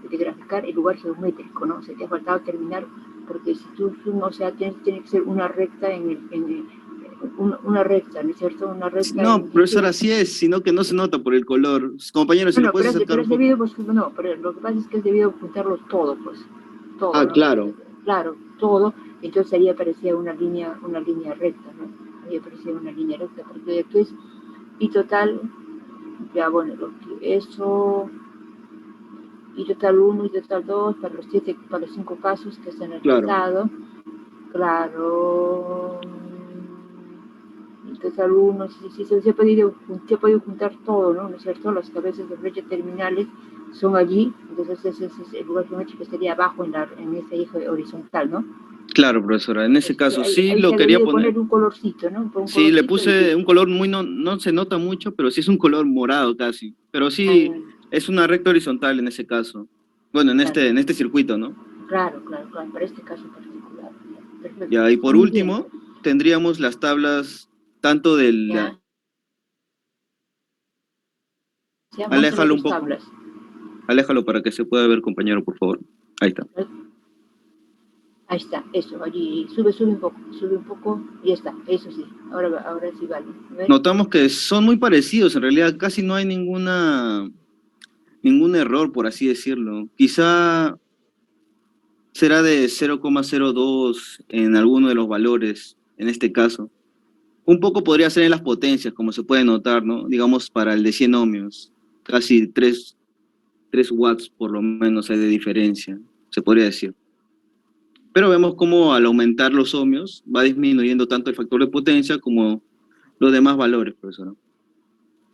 de graficar el lugar geométrico, ¿no? O sea, te ha faltado terminar, porque si tú no, o sea, tiene que ser una recta una recta, ¿no es cierto? Una recta No, profesor, así es, sino que no se nota por el color. Compañero, si le bueno, puedes acercar pero un es poco. debido, pues, no, pero lo que pasa es que es debido juntarlo todo, pues, todo, Ah, ¿no? claro. Claro, todo, entonces ahí aparecía una línea recta, ¿no? Ahí aparecía una línea recta, porque después, y total, ya bueno, eso, y total uno y total 2 para los 5 casos que se han Claro. realizado, claro, y total uno, sí, se ha podido juntar todo, ¿no es cierto? Las cabezas de flecha terminales son allí, entonces ese es el lugar geométrico que estaría abajo en ese eje horizontal, ¿no? Claro, profesora, en ese caso sí Ahí lo se ha quería debido poner. poner un colorcito, ¿no? Un Sí, le colorcito y puse un color muy, no se nota mucho, pero sí es un color morado casi. Pero sí es una recta horizontal en ese caso. Bueno, claro, en este circuito, ¿no? claro, para este caso en particular. Perfecto, Ya, y por muy bien. último, tendríamos las tablas tanto Ya, ya muéstrame Aléjalo un tus poco. tablas. Aléjalo para que se pueda ver, compañero, por favor. Ahí está. Ahí está, eso, allí, sube un poco, y ya está, eso sí, ahora sí vale. Notamos que son muy parecidos, en realidad casi no hay ningún error, por así decirlo. Quizá será de 0,02 en alguno de los valores, en este caso. Un poco podría ser en las potencias, como se puede notar, ¿no? Digamos, para el de 100 ohmios, casi 3 watts por lo menos hay de diferencia, se podría decir. Pero vemos cómo al aumentar los ohmios va disminuyendo tanto el factor de potencia como los demás valores, profesor, ¿no?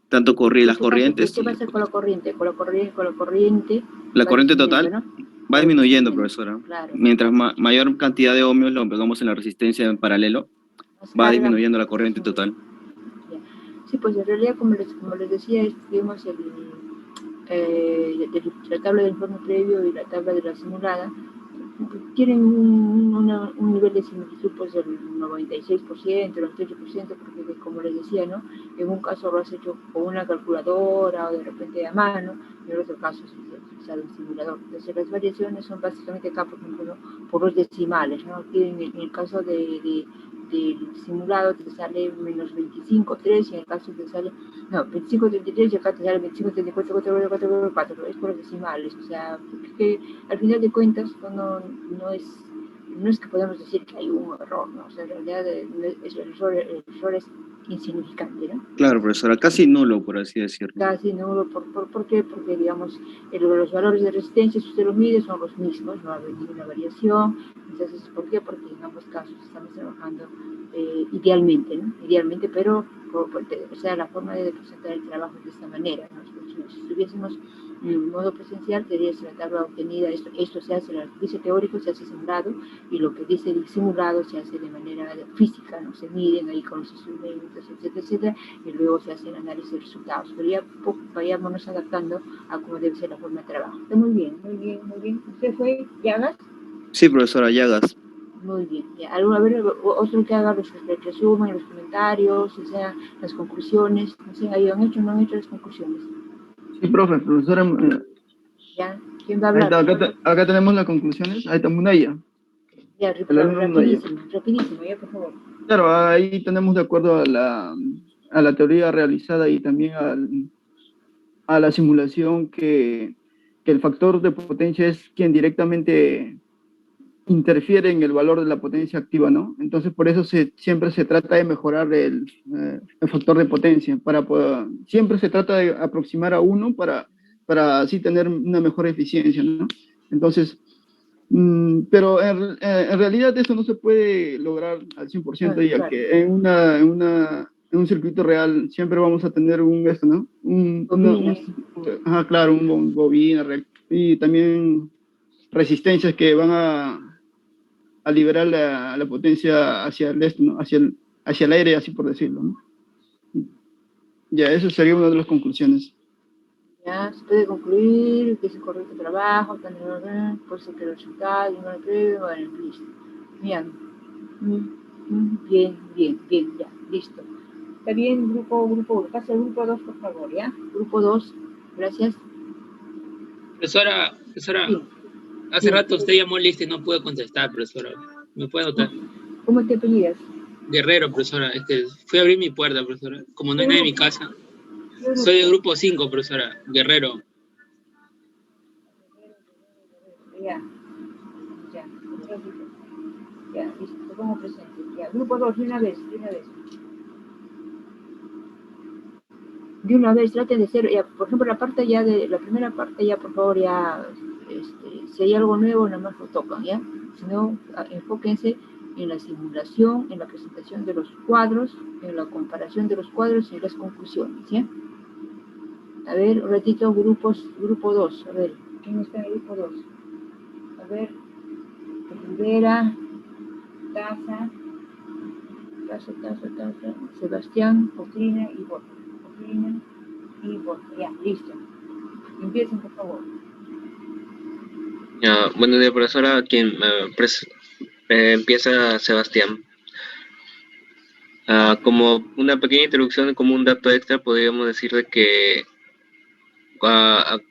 Tanto las ¿Qué pasa, corrientes qué y pasa con la corriente? Con la corriente la va corriente disminuyendo, total ¿no? va Va disminuyendo, disminuyendo, profesora. claro. Mientras mayor cantidad de ohmios lo pegamos en la resistencia en paralelo, Más va carga, disminuyendo la más corriente disminuye. total. Sí, pues en realidad, como les decía, vimos la tabla del informe previo y la tabla de la simulada, tienen un nivel de similitud pues del 96%, el 98%, porque como les decía, ¿no? En un caso lo has hecho con una calculadora o de repente a mano, y en otro caso se ha utilizado un simulador. Entonces las variaciones son básicamente acá, por ejemplo, ¿no? Por los decimales, ¿no? Aquí en el caso del simulado te sale menos 25,3 y en el caso te sale, no, 25,33 y acá te sale 25,34, es por los decimales, o sea, porque al final de cuentas no es que podamos decir que hay un error, ¿no? O sea, en realidad el error es insignificante, ¿no? Claro, profesora, casi nulo, por así decirlo. Casi nulo, ¿por qué? Porque, digamos, los valores de resistencia, si usted los mide, son los mismos, no ha habido ninguna variación. Entonces, ¿por qué? Porque en ambos casos estamos trabajando idealmente, ¿no? Idealmente, pero, o sea, la forma de presentar el trabajo es de esta manera, ¿no? Si estuviésemos en modo presencial, sería la tabla obtenida, esto se hace, el dice teórico se hace simulado, y lo que dice el simulado se hace de manera física, ¿no? Se miden ahí con los instrumentos, etcétera, y luego se hace el análisis de resultados. Pero ya vayámonos adaptando a cómo debe ser la forma de trabajo. Está muy bien, muy bien, muy bien. ¿Usted fue Llagas? Sí, profesora Llagas. Muy bien. A ver, otro que haga los resumen, los comentarios, o sea, las conclusiones. No sé, ¿ahí han hecho o no han hecho las conclusiones? Sí, profe, profesora. ¿Ya? ¿Quién va a Ahí hablar? está, acá tenemos las conclusiones. Ahí está Munaya, Ya, el alumno Munaya. rapidísimo, rapidísimo, ya, por favor. Claro, ahí tenemos de acuerdo a la teoría realizada y también a la simulación que el factor de potencia es quien directamente interfiere en el valor de la potencia activa, ¿no? Entonces, por eso siempre se trata de mejorar el factor de potencia, siempre se trata de aproximar a uno para así tener una mejor eficiencia, ¿no? Entonces, pero en realidad eso no se puede lograr al 100%, ya Claro. que en un circuito real siempre vamos a tener esto, ¿no? Bobinas. Claro, bobina, y también resistencias que van a liberar la potencia hacia el este, ¿no? Hacia el aire, así por decirlo, ¿no? Ya, eso sería una de las conclusiones. Ya se puede concluir que es un correcto trabajo, por eso que el resultado, no lo creo, bueno, listo. Bien, bien, ya, listo. Está bien, grupo 1. Pasa al grupo 2, por favor, ¿ya? Grupo 2, gracias. Profesora, Sí, hace sí. rato usted llamó lista y no pude contestar, profesora. ¿Me puede anotar? ¿Cómo te apellidas? Guerrero, profesora. Fui a abrir mi puerta, profesora. Como no hay ¿Qué nadie en mi grupo? casa. ¿Qué Soy del grupo? grupo 5, profesora. Guerrero. Ya, ya, un ratito. Ya, listo, te pongo presente. Ya, grupo 2, de una vez, de una vez. De una vez, traten de ser, ya, por ejemplo, la primera parte ya, por favor, ya, si hay algo nuevo, nada más lo tocan, ¿ya? Si no, enfóquense en la simulación, en la presentación de los cuadros, en la comparación de los cuadros y en las conclusiones, ¿ya? A ver, un ratito, grupo 2, a ver, ¿quién está en el grupo 2? A ver, Rivera, Taza, Sebastián, Cotrina y Borja. Cotrina y Borja, ya, listo. Empiecen, por favor. Buenos días, profesora. Empieza Sebastián. Como una pequeña introducción, como un dato extra, podríamos decir de que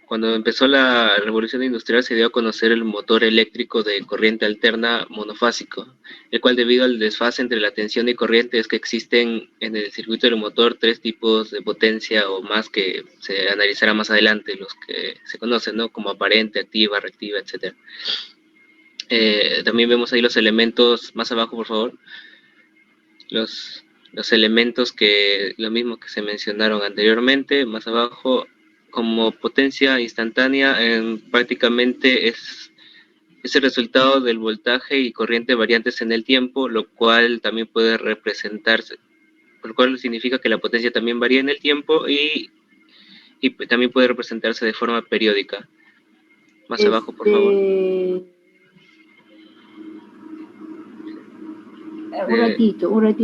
cuando empezó la revolución industrial se dio a conocer el motor eléctrico de corriente alterna monofásico, el cual debido al desfase entre la tensión y corriente es que existen en el circuito del motor 3 tipos de potencia o más que se analizará más adelante, los que se conocen, ¿no? Como aparente, activa, reactiva, etc. También vemos ahí los elementos, más abajo por favor, los elementos que, lo mismo que se mencionaron anteriormente, más abajo, como potencia instantánea, prácticamente es el resultado del voltaje y corriente variantes en el tiempo, lo cual también puede representarse, lo cual significa que la potencia también varía en el tiempo y también puede representarse de forma periódica. Más abajo, por favor. Un ratito. ¿Cómo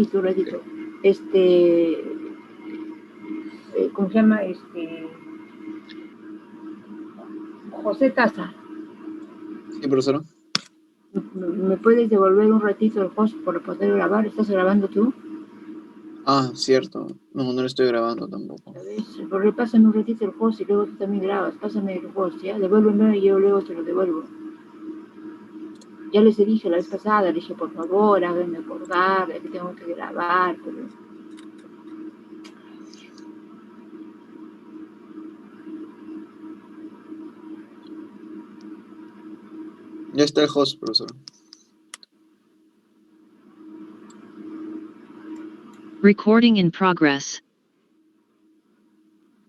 se llama? José Taza. Sí, profesora. ¿Me puedes devolver un ratito el host para poder grabar? ¿Estás grabando tú? Ah, cierto. No, no lo estoy grabando tampoco. Pero pásame un ratito el host y luego tú también grabas. Pásame el host, ¿ya? Devuélveme y yo luego te lo devuelvo. Ya les dije la vez pasada, le dije, por favor, háganme acordar de que tengo que grabar, pero... Ya está el host, profesora. Recording in progress.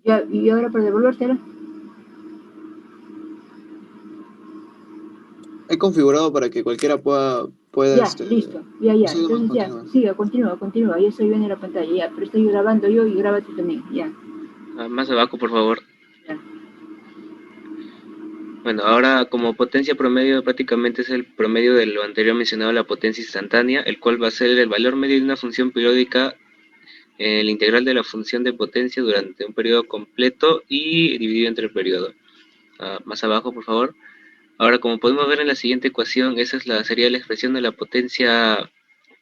Ya, ¿y ahora para devolvértela? He configurado para que cualquiera pueda Ya, listo, ya. Entonces ya, siga, continúa, ya estoy viendo en la pantalla, ya, pero estoy grabando yo y graba tú también, ya. Más abajo, por favor. Ya. Bueno, ahora como potencia promedio prácticamente es el promedio de lo anterior mencionado, la potencia instantánea, el cual va a ser el valor medio de una función periódica, el integral de la función de potencia durante un periodo completo y dividido entre el periodo. Más abajo, por favor. Ahora, como podemos ver en la siguiente ecuación, esa sería la expresión de la potencia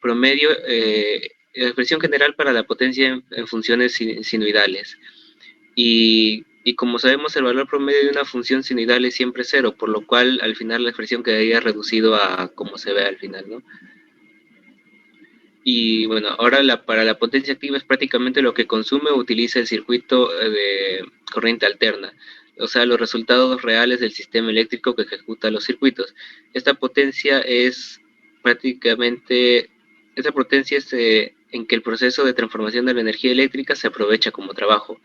promedio, la expresión general para la potencia en funciones sinusoidales. Y como sabemos, el valor promedio de una función sinusoidal es siempre cero, por lo cual al final la expresión quedaría reducido a como se ve al final, ¿no? Y bueno, ahora para la potencia activa es prácticamente lo que consume o utiliza el circuito de corriente alterna, o sea, los resultados reales del sistema eléctrico que ejecuta los circuitos. Esta potencia es prácticamente, en que el proceso de transformación de la energía eléctrica se aprovecha como trabajo.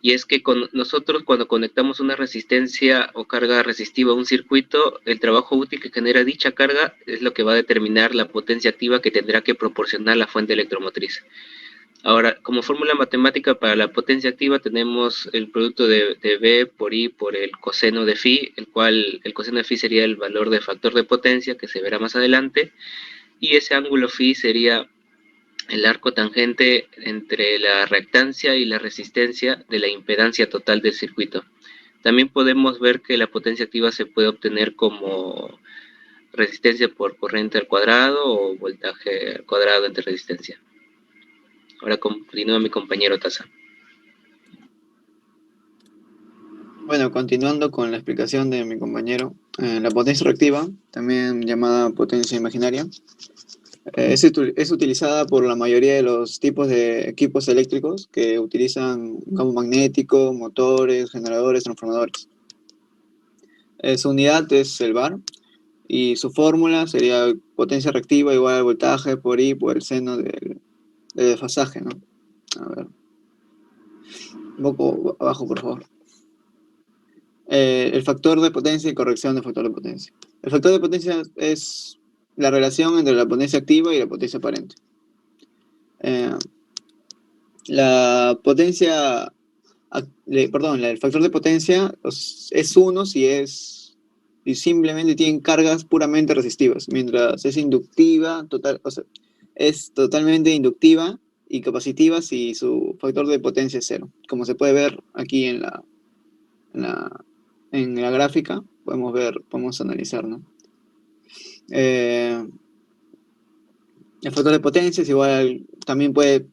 Y es que nosotros cuando conectamos una resistencia o carga resistiva a un circuito, el trabajo útil que genera dicha carga es lo que va a determinar la potencia activa que tendrá que proporcionar la fuente electromotriz. Ahora, como fórmula matemática para la potencia activa tenemos el producto de B por I por el coseno de phi, el cual el coseno de phi sería el valor de factor de potencia que se verá más adelante, y ese ángulo phi sería el arco tangente entre la reactancia y la resistencia de la impedancia total del circuito. También podemos ver que la potencia activa se puede obtener como resistencia por corriente al cuadrado o voltaje al cuadrado entre resistencia. Ahora continúa mi compañero Taza. Bueno, continuando con la explicación de mi compañero, la potencia reactiva, también llamada potencia imaginaria, es utilizada por la mayoría de los tipos de equipos eléctricos que utilizan un campo magnético, motores, generadores, transformadores. Su unidad es el var y su fórmula sería potencia reactiva igual al voltaje por I por el seno del desfasaje, ¿no? A ver. Un poco abajo, por favor. El factor de potencia y corrección del factor de potencia. El factor de potencia es la relación entre la potencia activa y la potencia aparente. La potencia, el factor de potencia es 1 si simplemente tienen cargas puramente resistivas, mientras es inductiva, es totalmente inductiva y capacitiva si su factor de potencia es 0. Como se puede ver aquí en la gráfica, podemos analizar, ¿no? El factor de potencia es igual, también puede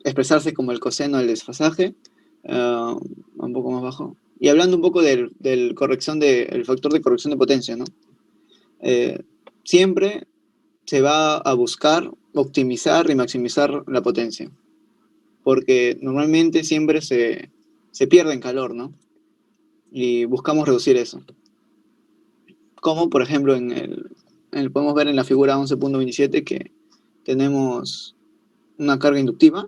expresarse como el coseno del desfasaje, un poco más bajo. Y hablando un poco del factor de corrección de potencia, ¿no? Siempre se va a buscar optimizar y maximizar la potencia, porque normalmente siempre se pierde en calor, ¿no? Y buscamos reducir eso. Como por ejemplo podemos ver en la figura 11.27 que tenemos una carga inductiva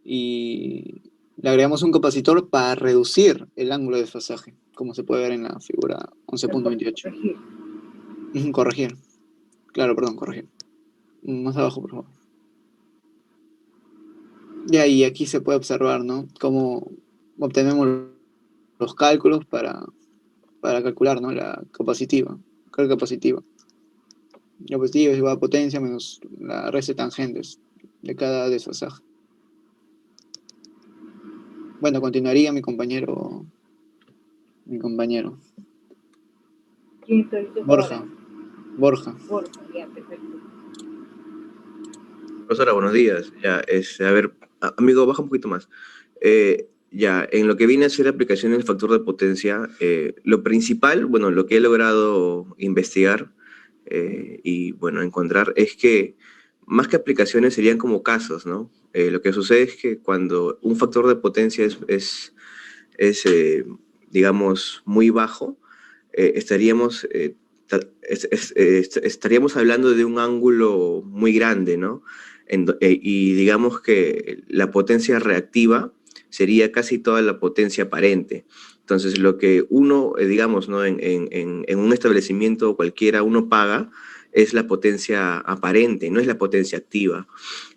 y le agregamos un capacitor para reducir el ángulo de desfasaje, como se puede ver en la figura 11.28. Corregir. Claro, perdón, corregir. Más abajo, por favor. Y aquí se puede observar, ¿no? Cómo obtenemos los cálculos para calcular, ¿no? La capacitiva, carga capacitiva. La capacitiva es igual a potencia menos la red de tangentes de cada desfasaje. Bueno, continuaría mi compañero. ¿Quién está ahorita? Borja. Borja, ya, perfecto. Profesora, buenos días. Ya, a ver, amigo, baja un poquito más. Ya, en lo que viene a ser aplicación del factor de potencia, lo principal, bueno, lo que he logrado investigar y, bueno, encontrar es que más que aplicaciones serían como casos, ¿no? Lo que sucede es que cuando un factor de potencia es digamos, muy bajo, estaríamos hablando de un ángulo muy grande, ¿no? Y digamos que la potencia reactiva sería casi toda la potencia aparente. Entonces, lo que uno, digamos, ¿no? en un establecimiento cualquiera uno paga es la potencia aparente, no es la potencia activa.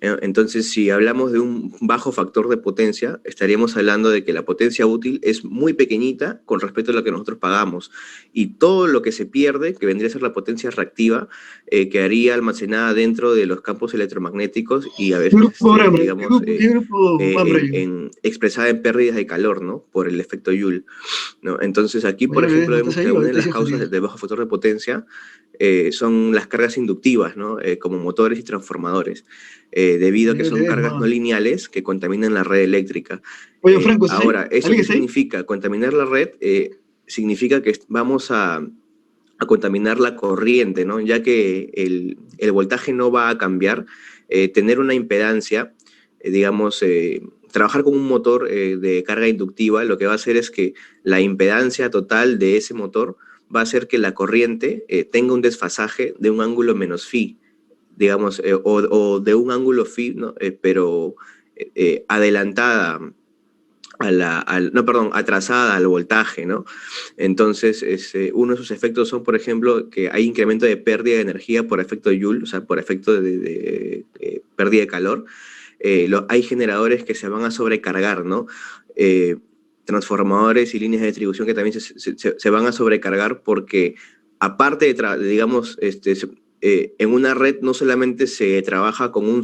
Entonces, si hablamos de un bajo factor de potencia, estaríamos hablando de que la potencia útil es muy pequeñita con respecto a lo que nosotros pagamos. Y todo lo que se pierde, que vendría a ser la potencia reactiva, quedaría almacenada dentro de los campos electromagnéticos y a veces, digamos, expresada en pérdidas de calor, ¿no? Por el efecto Joule, ¿no? Entonces, aquí, por ejemplo, vemos que una de las causas de bajo factor de potencia son las cargas inductivas, ¿no? Como motores y transformadores, debido a que son cargas no lineales que contaminan la red eléctrica. Oye, Franco, ¿sí? Ahora, ¿eso qué ¿Alguien sí? significa? Contaminar la red significa que vamos a contaminar la corriente, ¿no? Ya que el voltaje no va a cambiar, tener una impedancia, digamos, trabajar con un motor de carga inductiva, lo que va a hacer es que la impedancia total de ese motor va a hacer que la corriente tenga un desfasaje de un ángulo menos phi, digamos, o de un ángulo phi, ¿no? Pero adelantada atrasada al voltaje, ¿no? Entonces, uno de sus efectos son, por ejemplo, que hay incremento de pérdida de energía por efecto Joule, o sea, por efecto de pérdida de calor. Hay generadores que se van a sobrecargar, ¿no? Transformadores y líneas de distribución que también se van a sobrecargar porque, aparte de, digamos, en una red no solamente se trabaja con una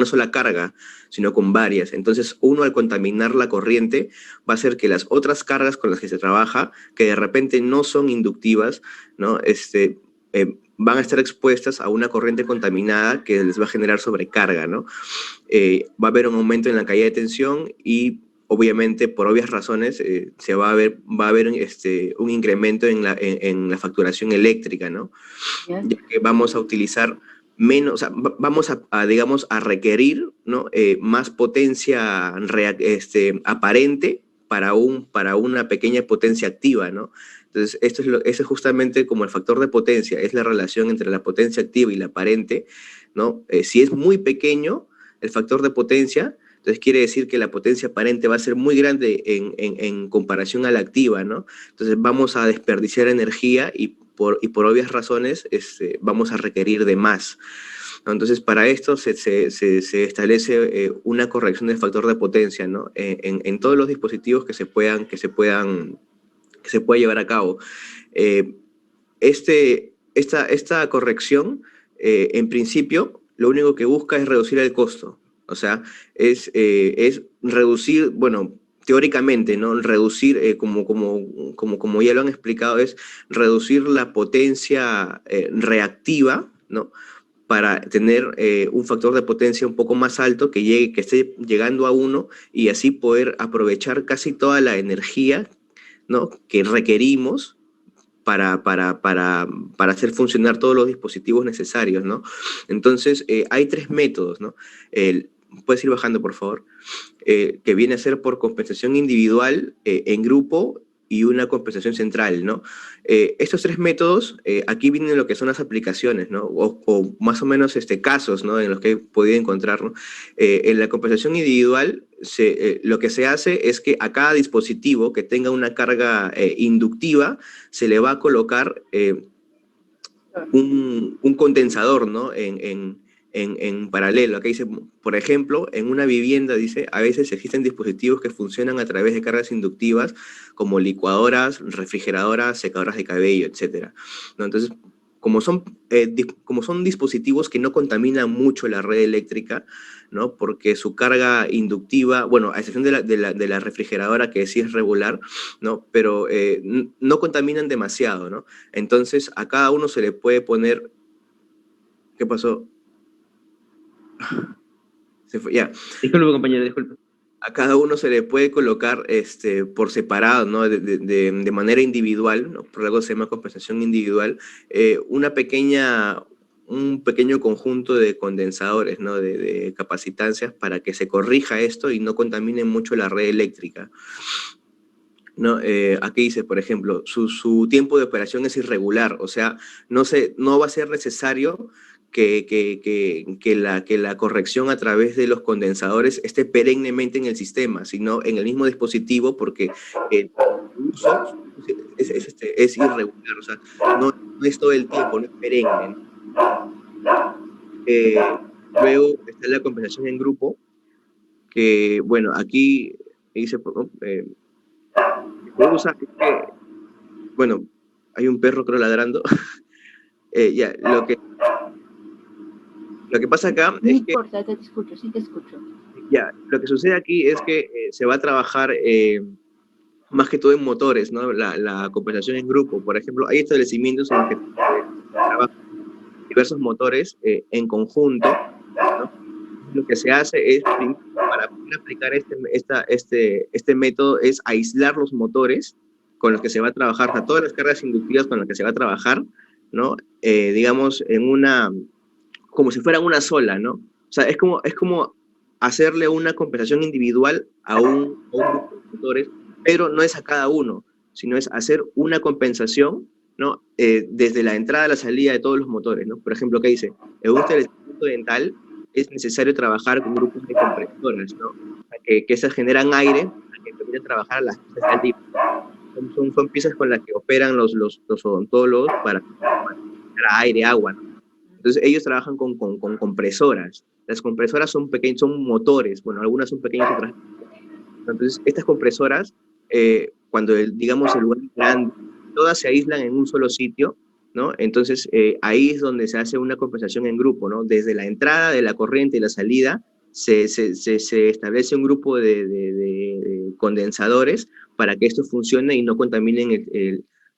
sola carga, sino con varias. Entonces, uno al contaminar la corriente va a hacer que las otras cargas con las que se trabaja, que de repente no son inductivas, ¿no? Van a estar expuestas a una corriente contaminada que les va a generar sobrecarga, ¿no? Va a haber un aumento en la caída de tensión y obviamente, por obvias razones, va a haber un incremento en la facturación eléctrica, ¿no? ¿Ya? Ya que vamos a utilizar menos, o sea, vamos digamos, a requerir, ¿no? Más potencia aparente para una pequeña potencia activa, ¿no? Entonces, eso es justamente como el factor de potencia, es la relación entre la potencia activa y la aparente, ¿no? Si es muy pequeño el factor de potencia, entonces quiere decir que la potencia aparente va a ser muy grande en comparación a la activa, ¿no? Entonces vamos a desperdiciar energía y por obvias razones vamos a requerir de más, ¿no? Entonces para esto se establece una corrección del factor de potencia, ¿no? En todos los dispositivos que se pueda llevar a cabo. Esta corrección, en principio, lo único que busca es reducir el costo. O sea, es reducir, bueno, teóricamente, ¿no? Reducir, como ya lo han explicado, es reducir la potencia reactiva, ¿no? Para tener un factor de potencia un poco más alto que esté llegando a 1 y así poder aprovechar casi toda la energía, ¿no? Que requerimos para hacer funcionar todos los dispositivos necesarios, ¿no? Entonces, hay 3 métodos, ¿no? Puedes ir bajando, por favor, que viene a ser por compensación individual, en grupo y una compensación central, ¿no? Estos 3 métodos, aquí vienen lo que son las aplicaciones, ¿no? O más o menos casos, ¿no? En los que he podido encontrar, ¿no? En la compensación individual, lo que se hace es que a cada dispositivo que tenga una carga inductiva, se le va a colocar un condensador, ¿no? En paralelo. Acá dice, por ejemplo, en una vivienda, dice, a veces existen dispositivos que funcionan a través de cargas inductivas como licuadoras, refrigeradoras, secadoras de cabello, etc., ¿no? Entonces, como son dispositivos que no contaminan mucho la red eléctrica, ¿no? Porque su carga inductiva, bueno, a excepción de la refrigeradora, que sí es regular, ¿no? Pero no contaminan demasiado, ¿no? Entonces, a cada uno se le puede poner... ¿Qué pasó? Se fue, ya. Disculpe, compañero, disculpe. A cada uno se le puede colocar por separado, ¿no? De manera individual, ¿no? Por algo se llama compensación individual, un pequeño conjunto de condensadores, ¿no? De capacitancias para que se corrija esto y no contamine mucho la red eléctrica, ¿no? Aquí dice, por ejemplo, su tiempo de operación es irregular, o sea, no va a ser necesario que la corrección a través de los condensadores esté perennemente en el sistema, sino en el mismo dispositivo, porque el uso es irregular, o sea, no es todo el tiempo, no es perenne, ¿no? Luego está la compensación en grupo, que, bueno, aquí dice, bueno, hay un perro creo ladrando. Ya, lo que pasa acá No es que... importa, te escucho, sí te escucho. Ya, lo que sucede aquí es que se va a trabajar más que todo en motores, ¿no? La compensación en grupo. Por ejemplo, hay establecimientos en los que trabajan diversos motores en conjunto, ¿no? Lo que se hace es, para poder aplicar este método, es aislar los motores con los que se va a trabajar, o sea, todas las cargas inductivas con las que se va a trabajar, ¿no? Digamos, como si fuera una sola, ¿no? O sea, es como hacerle una compensación individual a un grupo de motores, pero no es a cada uno, sino es hacer una compensación, ¿no? Desde la entrada a la salida de todos los motores, ¿no? Por ejemplo, ¿qué dice? En un establecimiento dental es necesario trabajar con grupos de compresoras, ¿no? Que esas generan aire para que permiten trabajar a las piezas de alta. Son piezas con las que operan los odontólogos para aire, agua, ¿no? Entonces ellos trabajan con compresoras. Las compresoras son motores, bueno, algunas son pequeñas, otras. Entonces estas compresoras, cuando digamos el lugar es grande, todas se aíslan en un solo sitio, ¿no? Entonces ahí es donde se hace una compensación en grupo, ¿no? Desde la entrada de la corriente y la salida se establece un grupo de condensadores para que esto funcione y no contaminen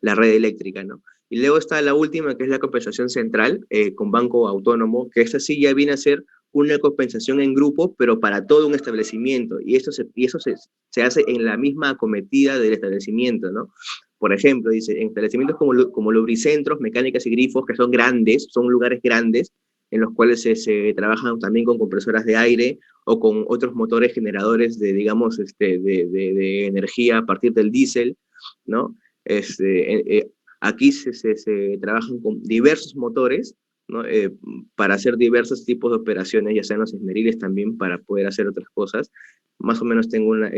la red eléctrica, ¿no? Y luego está la última, que es la compensación central, con banco autónomo, que esta sí ya viene a ser una compensación en grupo, pero para todo un establecimiento, y eso se hace en la misma acometida del establecimiento, ¿no? Por ejemplo, dice, en establecimientos como lubricentros, mecánicas y grifos, que son grandes, son lugares grandes, en los cuales se trabajan también con compresoras de aire o con otros motores generadores de, digamos, de energía a partir del diésel, ¿no? Aquí se trabajan con diversos motores, ¿no? Para hacer diversos tipos de operaciones, ya sean los esmeriles también, para poder hacer otras cosas. Más o menos tengo una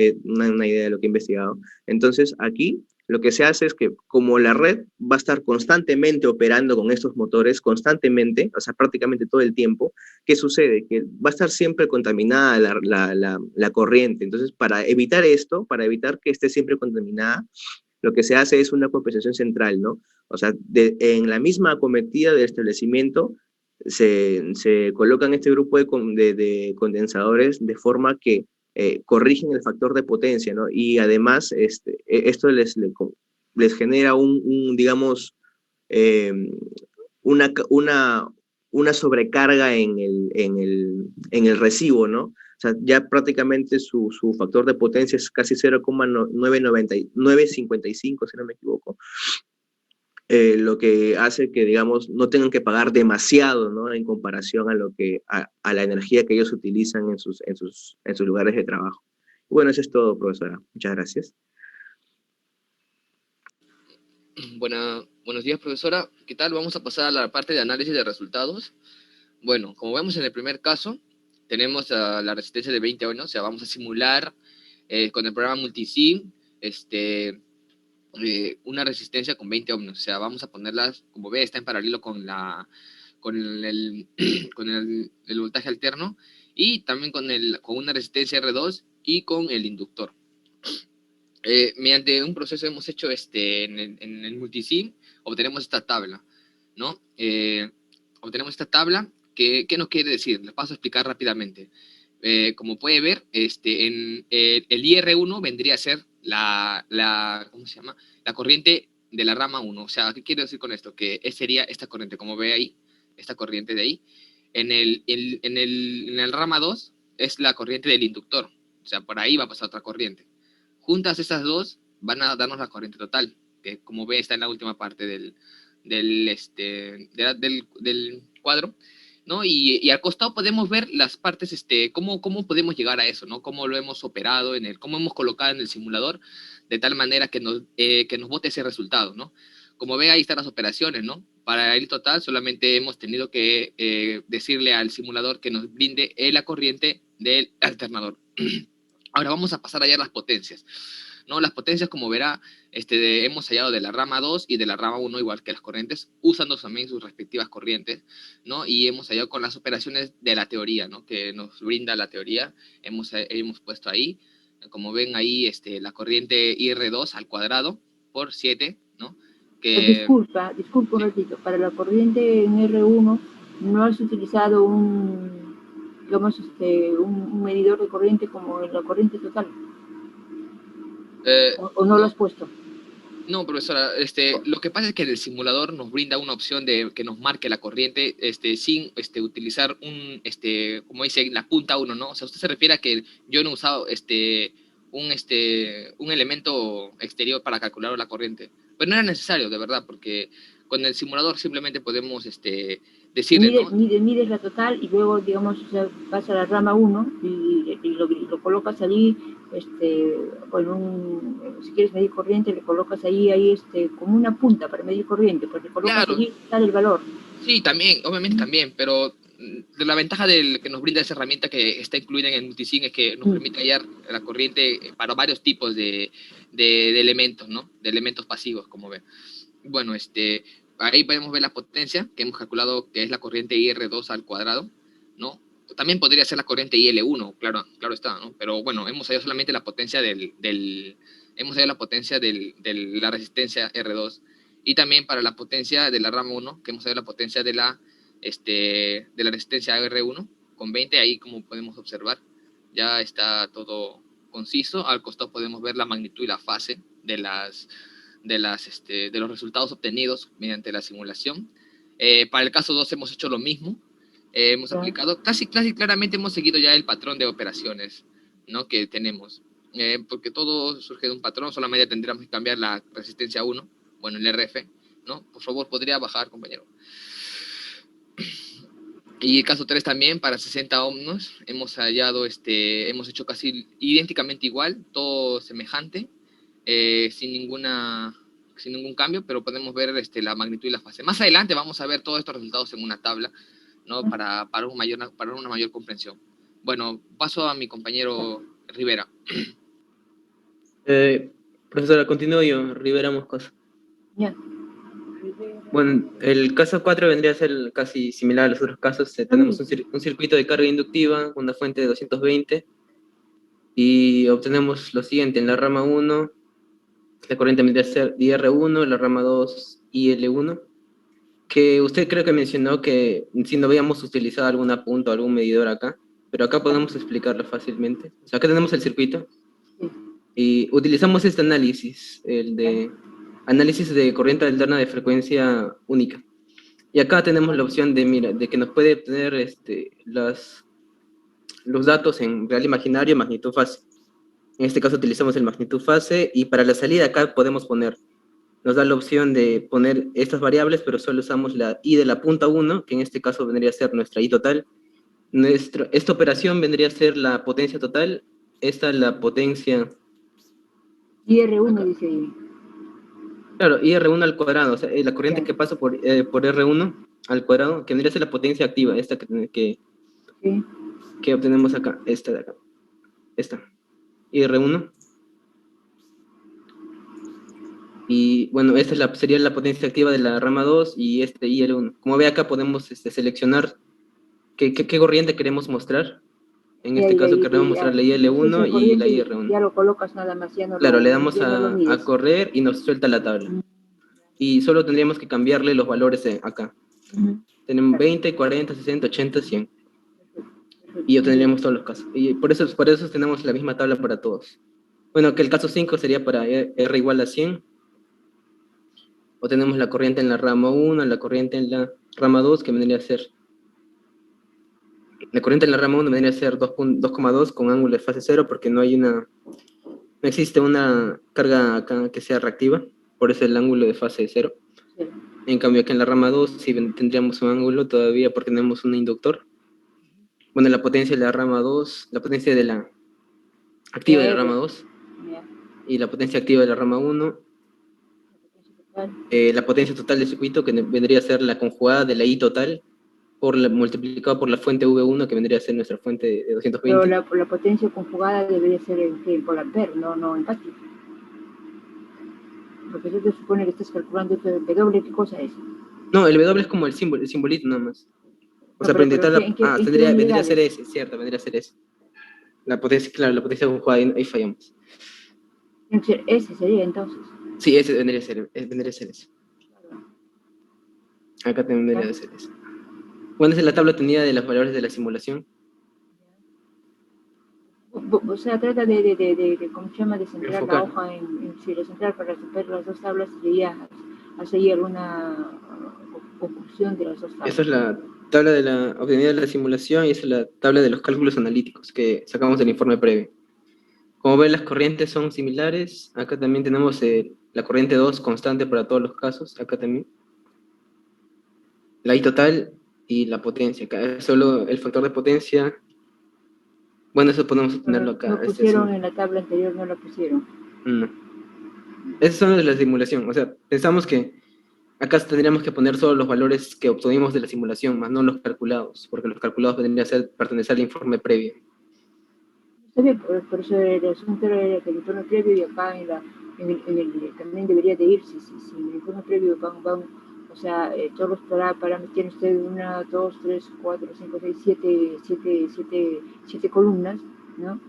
idea de lo que he investigado. Entonces, aquí lo que se hace es que como la red va a estar constantemente operando con estos motores, constantemente, o sea, prácticamente todo el tiempo, ¿qué sucede? Que va a estar siempre contaminada la corriente. Entonces, para evitar esto, para evitar que esté siempre contaminada, lo que se hace es una compensación central, ¿no? O sea, en la misma acometida del establecimiento se colocan este grupo de condensadores de forma que corrigen el factor de potencia, ¿no? Y además esto les genera digamos, una sobrecarga en el recibo, ¿no? O sea, ya prácticamente su factor de potencia es casi 0,955, si no me equivoco, lo que hace que, digamos, no tengan que pagar demasiado, ¿no? En comparación a la energía que ellos utilizan en sus lugares de trabajo. Bueno, eso es todo, profesora. Muchas gracias. Buenos días, profesora. ¿Qué tal? Vamos a pasar a la parte de análisis de resultados. Bueno, como vemos en el primer caso, tenemos la resistencia de 20 ohms, o sea, vamos a simular con el programa Multisim una resistencia con 20 ohms, o sea, vamos a ponerlas, como ve, está en paralelo con el voltaje alterno y también con una resistencia R2 y con el inductor. Mediante un proceso hemos hecho en el Multisim, obtenemos esta tabla, ¿no? Obtenemos esta tabla. ¿Qué nos quiere decir? Les paso a explicar rápidamente. Como puede ver, el IR1 vendría a ser ¿cómo se llama? La corriente de la rama 1. O sea, ¿qué quiero decir con esto? Que sería esta corriente, como ve ahí, esta corriente de ahí. En el rama 2 es la corriente del inductor. O sea, por ahí va a pasar otra corriente. Juntas esas dos van a darnos la corriente total, que como ve está en la última parte del cuadro, ¿no? Y al costado podemos ver las partes, cómo podemos llegar a eso, ¿no? Cómo lo hemos operado, cómo hemos colocado en el simulador, de tal manera que nos bote ese resultado, ¿no? Como ve, ahí están las operaciones, ¿no? Para el total solamente hemos tenido que decirle al simulador que nos brinde la corriente del alternador. Ahora vamos a pasar a hallar las potencias, ¿no? Las potencias, como verá, hemos hallado de la rama 2 y de la rama 1, igual que las corrientes, usando también sus respectivas corrientes, ¿no? Y hemos hallado con las operaciones de la teoría, ¿no? Que nos brinda la teoría, hemos puesto ahí, como ven ahí, la corriente IR2 al cuadrado por 7, ¿no? Disculpa un ratito, para la corriente en R1 no has utilizado digamos, un medidor de corriente como en la corriente total. ¿O no lo has puesto? No, profesora, lo que pasa es que el simulador nos brinda una opción de que nos marque la corriente sin utilizar como dice, la punta 1, ¿no? O sea, usted se refiere a que yo no he usado un elemento exterior para calcular la corriente. Pero no era necesario, de verdad, porque con el simulador simplemente podemos decirle, ¿no? Mides la total y luego, digamos, o sea, vas a la rama 1 y lo colocas allí, si quieres medir corriente, le colocas ahí como una punta para medir corriente, pues le colocas allí y sale el valor. Sí, también, obviamente también, pero la ventaja que nos brinda esa herramienta que está incluida en el Multisim es que nos permite hallar la corriente para varios tipos de elementos, ¿no? De elementos pasivos, como ven. Bueno, ahí podemos ver la potencia que hemos calculado, que es la corriente IR2 al cuadrado, ¿no? También podría ser la corriente IL1, claro está, ¿no? Pero bueno, hemos hallado solamente la potencia de la resistencia R2, y también para la potencia de la rama 1, que hemos hallado la potencia de la resistencia R1 con 20, ahí como podemos observar, ya está todo conciso. Al costado podemos ver la magnitud y la fase de los resultados obtenidos mediante la simulación. Para el caso 2 hemos hecho lo mismo, Hemos Ya. aplicado, casi claramente hemos seguido ya el patrón de operaciones, ¿no? Que tenemos. Porque todo surge de un patrón, solamente tendríamos que cambiar la resistencia 1, bueno, el RF, ¿no? Por favor, podría bajar, compañero. Y el caso 3 también, para 60 ohms, hemos hallado, hemos hecho casi idénticamente igual, todo semejante, sin ningún cambio, pero podemos ver la magnitud y la fase. Más adelante vamos a ver todos estos resultados en una tabla, ¿no? Para una mayor comprensión. Bueno, paso a mi compañero Rivera. Profesora, continúo yo, Rivera Moscoso. Ya. Bueno, el caso 4 vendría a ser casi similar a los otros casos. Tenemos un circuito de carga inductiva, una fuente de 220, y obtenemos lo siguiente. En la rama 1, la corriente vendría a ser IR1, la rama 2, IL1, que usted creo que mencionó que si no habíamos utilizado alguna punta o algún medidor acá, pero acá podemos explicarlo fácilmente. O sea, acá tenemos el circuito, y utilizamos este análisis, el de análisis de corriente alterna de frecuencia única. Y acá tenemos la opción de, mira, de que nos puede obtener los datos en real imaginario, magnitud fase. En este caso utilizamos el magnitud fase, y para la salida acá podemos poner, nos da la opción de poner estas variables, pero solo usamos la I de la punta 1, que en este caso vendría a ser nuestra I total. Esta operación vendría a ser la potencia total, esta es la potencia... IR1 acá. dice ahí. Claro, IR1 al cuadrado, o sea, la corriente que pasa por R1 al cuadrado, que vendría a ser la potencia activa, esta que obtenemos acá, esta de acá, esta, IR1. Y bueno, esta es sería la potencia activa de la rama 2 y este IL1. Como ve acá podemos seleccionar qué corriente queremos mostrar. En este caso queremos mostrar la IL1 y la IR1. Ya lo colocas nada más, ya no claro, lo, le damos ya no lo mides. a correr y nos suelta la tabla. Y solo tendríamos que cambiarle los valores acá. Tenemos 20, 40, 60, 80, 100. Y obtendríamos todos los casos. Y por eso tenemos la misma tabla para todos. Bueno, que el caso 5 sería para R igual a 100. O tenemos la corriente en la rama 1, la corriente en la rama 2, que vendría a ser... La corriente en la rama 1 vendría a ser 2,2 con ángulo de fase 0, porque no existe una carga acá que sea reactiva, por eso el ángulo de fase 0. En cambio, aquí en la rama 2 sí tendríamos un ángulo todavía porque tenemos un inductor. Bueno, la potencia de la rama 2, la potencia de la activa de la rama 2, y la potencia activa de la rama 1, la potencia total del circuito, que vendría a ser la conjugada de la I total, multiplicado por la fuente V1, que vendría a ser nuestra fuente de 220. Pero la potencia conjugada debería ser en por ampere, no en vatios. Porque eso te supone que estás calculando el W, ¿qué cosa es? No, el W es como el simbolito nada más. O sea, pero vendría a ser ese, cierto, vendría a ser ese. La potencia, claro, la potencia conjugada, ahí fallamos. Ese sería entonces. Sí, ese vendría a ser ese. Acá también vendría a ser ese. Bueno, esa es la tabla obtenida de los valores de la simulación. O sea, trata de ¿cómo se llama? De centrar la hoja si lo centrar para resolver las dos tablas y ya hacer alguna conclusión de las dos tablas. Esa es la tabla obtenida de la simulación, y esa es la tabla de los cálculos analíticos que sacamos del informe previo. Como ven, las corrientes son similares. Acá también tenemos la corriente 2 constante para todos los casos. Acá también. La I total y la potencia. Acá es solo el factor de potencia. Bueno, eso podemos obtenerlo acá. No pusieron en la tabla anterior, no lo pusieron. No. Esos son los de la simulación. O sea, pensamos que acá tendríamos que poner solo los valores que obtuvimos de la simulación, más no los calculados, porque los calculados vendrían a pertenecer al informe previo. Está bien, por eso el asunto era que el informe previo, y acá también debería de ir, si en el informe previo van o sea, todos los parámetros, tienen ustedes 1, 2, 3, 4, 5, 6, 7 columnas, ¿no?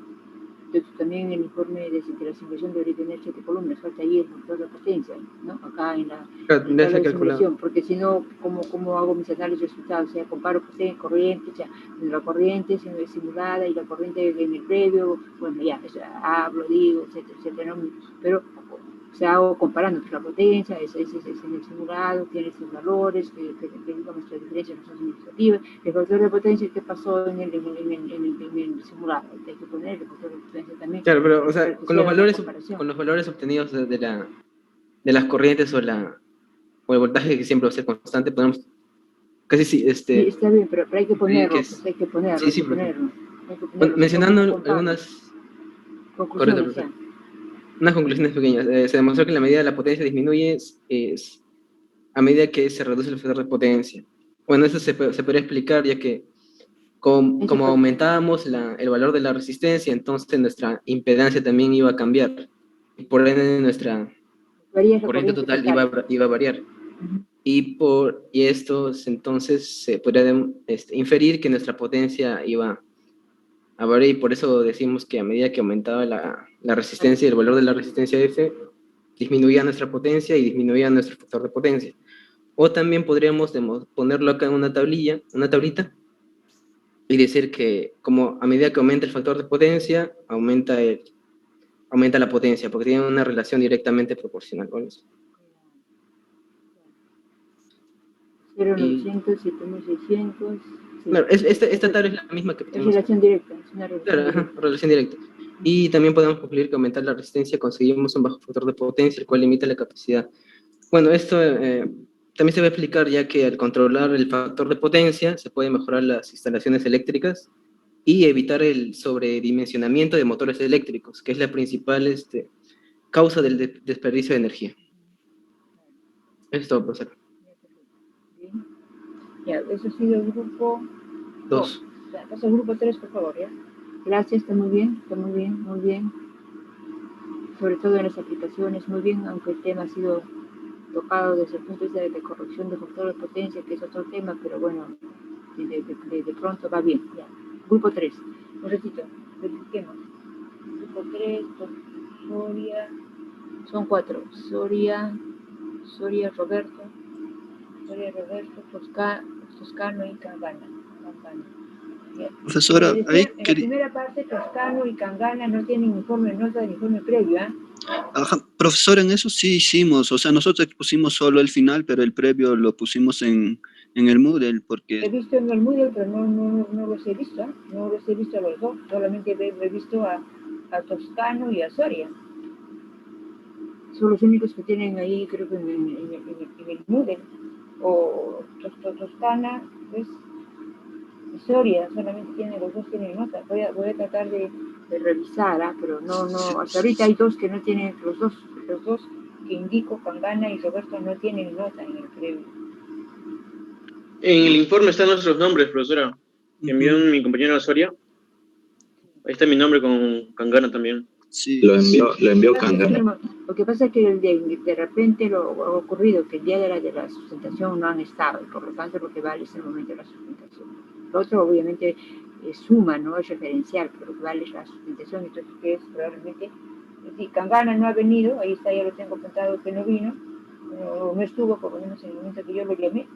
Entonces también el informe de la simulación debería tener 7 columnas, falta ahí el factor de potencia, ¿no? Acá en la tabla de simulación, porque si no, ¿cómo hago mis análisis de resultados? O sea, comparo corriente, o sea, la corriente simulada y la corriente en el previo, bueno, ya, o sea, hablo, digo, etcétera, etcétera, ¿no? Pero O sea, hago comparando pues, la potencia, es en el simulado, tiene estos valores, que digamos nuestra diferencia no son significativas. El factor de potencia, ¿qué pasó en el simulado? Hay que poner el factor de potencia también. Claro, pero, o sea, con con los valores obtenidos de las corrientes o el voltaje que siempre va a ser constante, podemos casi sí, Sí, está bien, pero hay que ponerlo, pues, hay que ponerlo, sí, hay sí, que ponerlo. Hay que bueno, ponerlo, mencionando si no, ¿cómo algunas conclusiones, correcto, profesor. Unas conclusiones pequeñas. Se demostró que la medida de la potencia disminuye es a medida que se reduce el factor de potencia. Bueno, eso se podría explicar ya que como aumentábamos el valor de la resistencia, entonces nuestra impedancia también iba a cambiar. Y por ende nuestra corriente total iba a variar. Y esto entonces se podría inferir que nuestra potencia iba a variar, y por eso decimos que a medida que aumentaba la resistencia y el valor de la resistencia F, disminuía nuestra potencia y disminuía nuestro factor de potencia. O también podríamos ponerlo acá en una tablita, y decir que como a medida que aumenta el factor de potencia, aumenta la potencia, porque tienen una relación directamente proporcional con eso. 0,900, 7,600. Sí. Claro, esta tabla es la misma que tenemos. Es relación directa, es una relación claro, directa. Relación directa. Y también podemos concluir que aumentar la resistencia conseguimos un bajo factor de potencia, el cual limita la capacidad. Bueno, esto también se va a explicar ya que al controlar el factor de potencia se puede mejorar las instalaciones eléctricas y evitar el sobredimensionamiento de motores eléctricos, que es la principal causa del desperdicio de energía. Eso es todo, profesor. Bien. Ya, eso ha sido el grupo 2. Pasa al grupo 3, por favor, ¿ya? Gracias, está muy bien, muy bien. Sobre todo en las aplicaciones, muy bien, aunque el tema ha sido tocado desde el punto de vista de corrección de factor de potencia, que es otro tema, pero bueno, de pronto va bien, ya. Grupo 3, un ratito, verifiquemos. Grupo 3, Soria, son 4, Soria, Roberto, Toscano y Cangana. Profesora, ahí en la primera parte, Toscano y Cangana no tienen informe, nota de informe previo, ¿ah? Ajá, profesor, en eso sí hicimos, o sea, nosotros pusimos solo el final, pero el previo lo pusimos en el Moodle, porque... He visto en el Moodle, pero no los he visto, ¿eh? No los he visto a los dos, solamente he visto a Toscano y a Soria. Son los únicos que tienen ahí, creo que en el Moodle, o Toscana, ¿ves? Soria, solamente los dos tienen nota. Voy a tratar de revisar, pero no, hasta ahorita hay dos que no tienen, los dos que indico, Cangana y Roberto, no tienen nota en el previo. En el informe están nuestros nombres, profesora, que envió mi compañero Soria. Ahí está mi nombre con Cangana también. Sí. Lo envió Cangana. Lo que pasa es que de repente lo ha ocurrido que el día de la sustentación no han estado, y por lo tanto lo que vale es el momento de la sustentación. Lo otro obviamente suma, no es referencial, pero lo que vale es la sustentación, entonces que es probablemente, si Cangana no ha venido, ahí está, ya lo tengo apuntado que no vino, no estuvo por lo menos en el momento que yo lo llamé,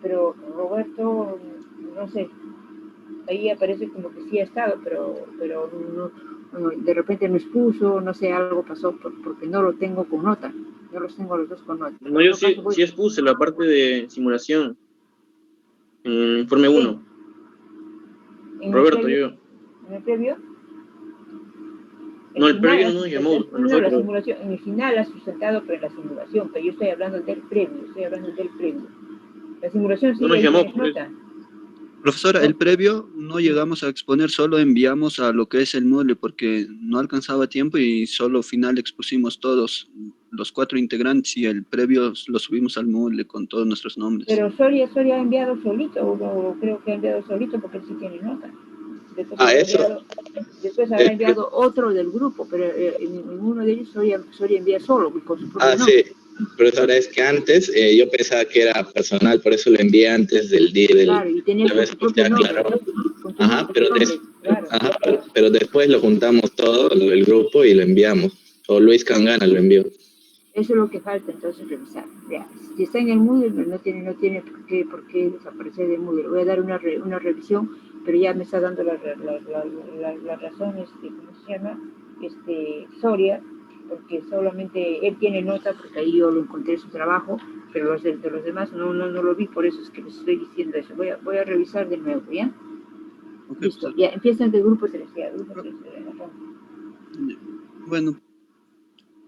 pero Roberto, no sé, ahí aparece como que sí ha estado, pero no, de repente no expuso, no sé, algo pasó porque no lo tengo con nota, no los tengo los dos con nota. No, yo sí expuse la parte de simulación en el informe 1. Roberto, yo. ¿En el previo? No, el previo no nos llamó a nosotros. La simulación, en el final ha sustentado pero en la simulación, pero yo estoy hablando del previo, La simulación sí no nos llamó, nota. Profesora, el previo no llegamos a exponer, solo enviamos a lo que es el Moodle porque no alcanzaba tiempo y solo final expusimos todos, los 4 integrantes, y el previo lo subimos al Moodle con todos nuestros nombres. Pero Soria ha enviado solito, o creo que ha enviado solito porque él sí tiene nota. Después habrá enviado otro del grupo, pero en uno de ellos Soria envía solo, con su propio nombre. Sí. Profesora, es que antes yo pensaba que era personal, por eso lo envié antes del día del... Claro, y tenía su propio nombre. Pero después lo juntamos todo, el grupo, y lo enviamos. O Luis Cangana lo envió. Eso es lo que falta entonces revisar. Vea, si está en el Moodle, no tiene por qué desaparecer del Moodle. Voy a dar una revisión, pero ya me está dando las razones de, ¿cómo se llama? Soria, porque solamente él tiene nota, porque ahí yo lo encontré su trabajo, pero de los demás no lo vi, por eso es que les estoy diciendo eso. Voy a revisar de nuevo, ¿ya? Okay, Listo, ya, empiezan de grupo 3, ya, grupo 3. Bueno,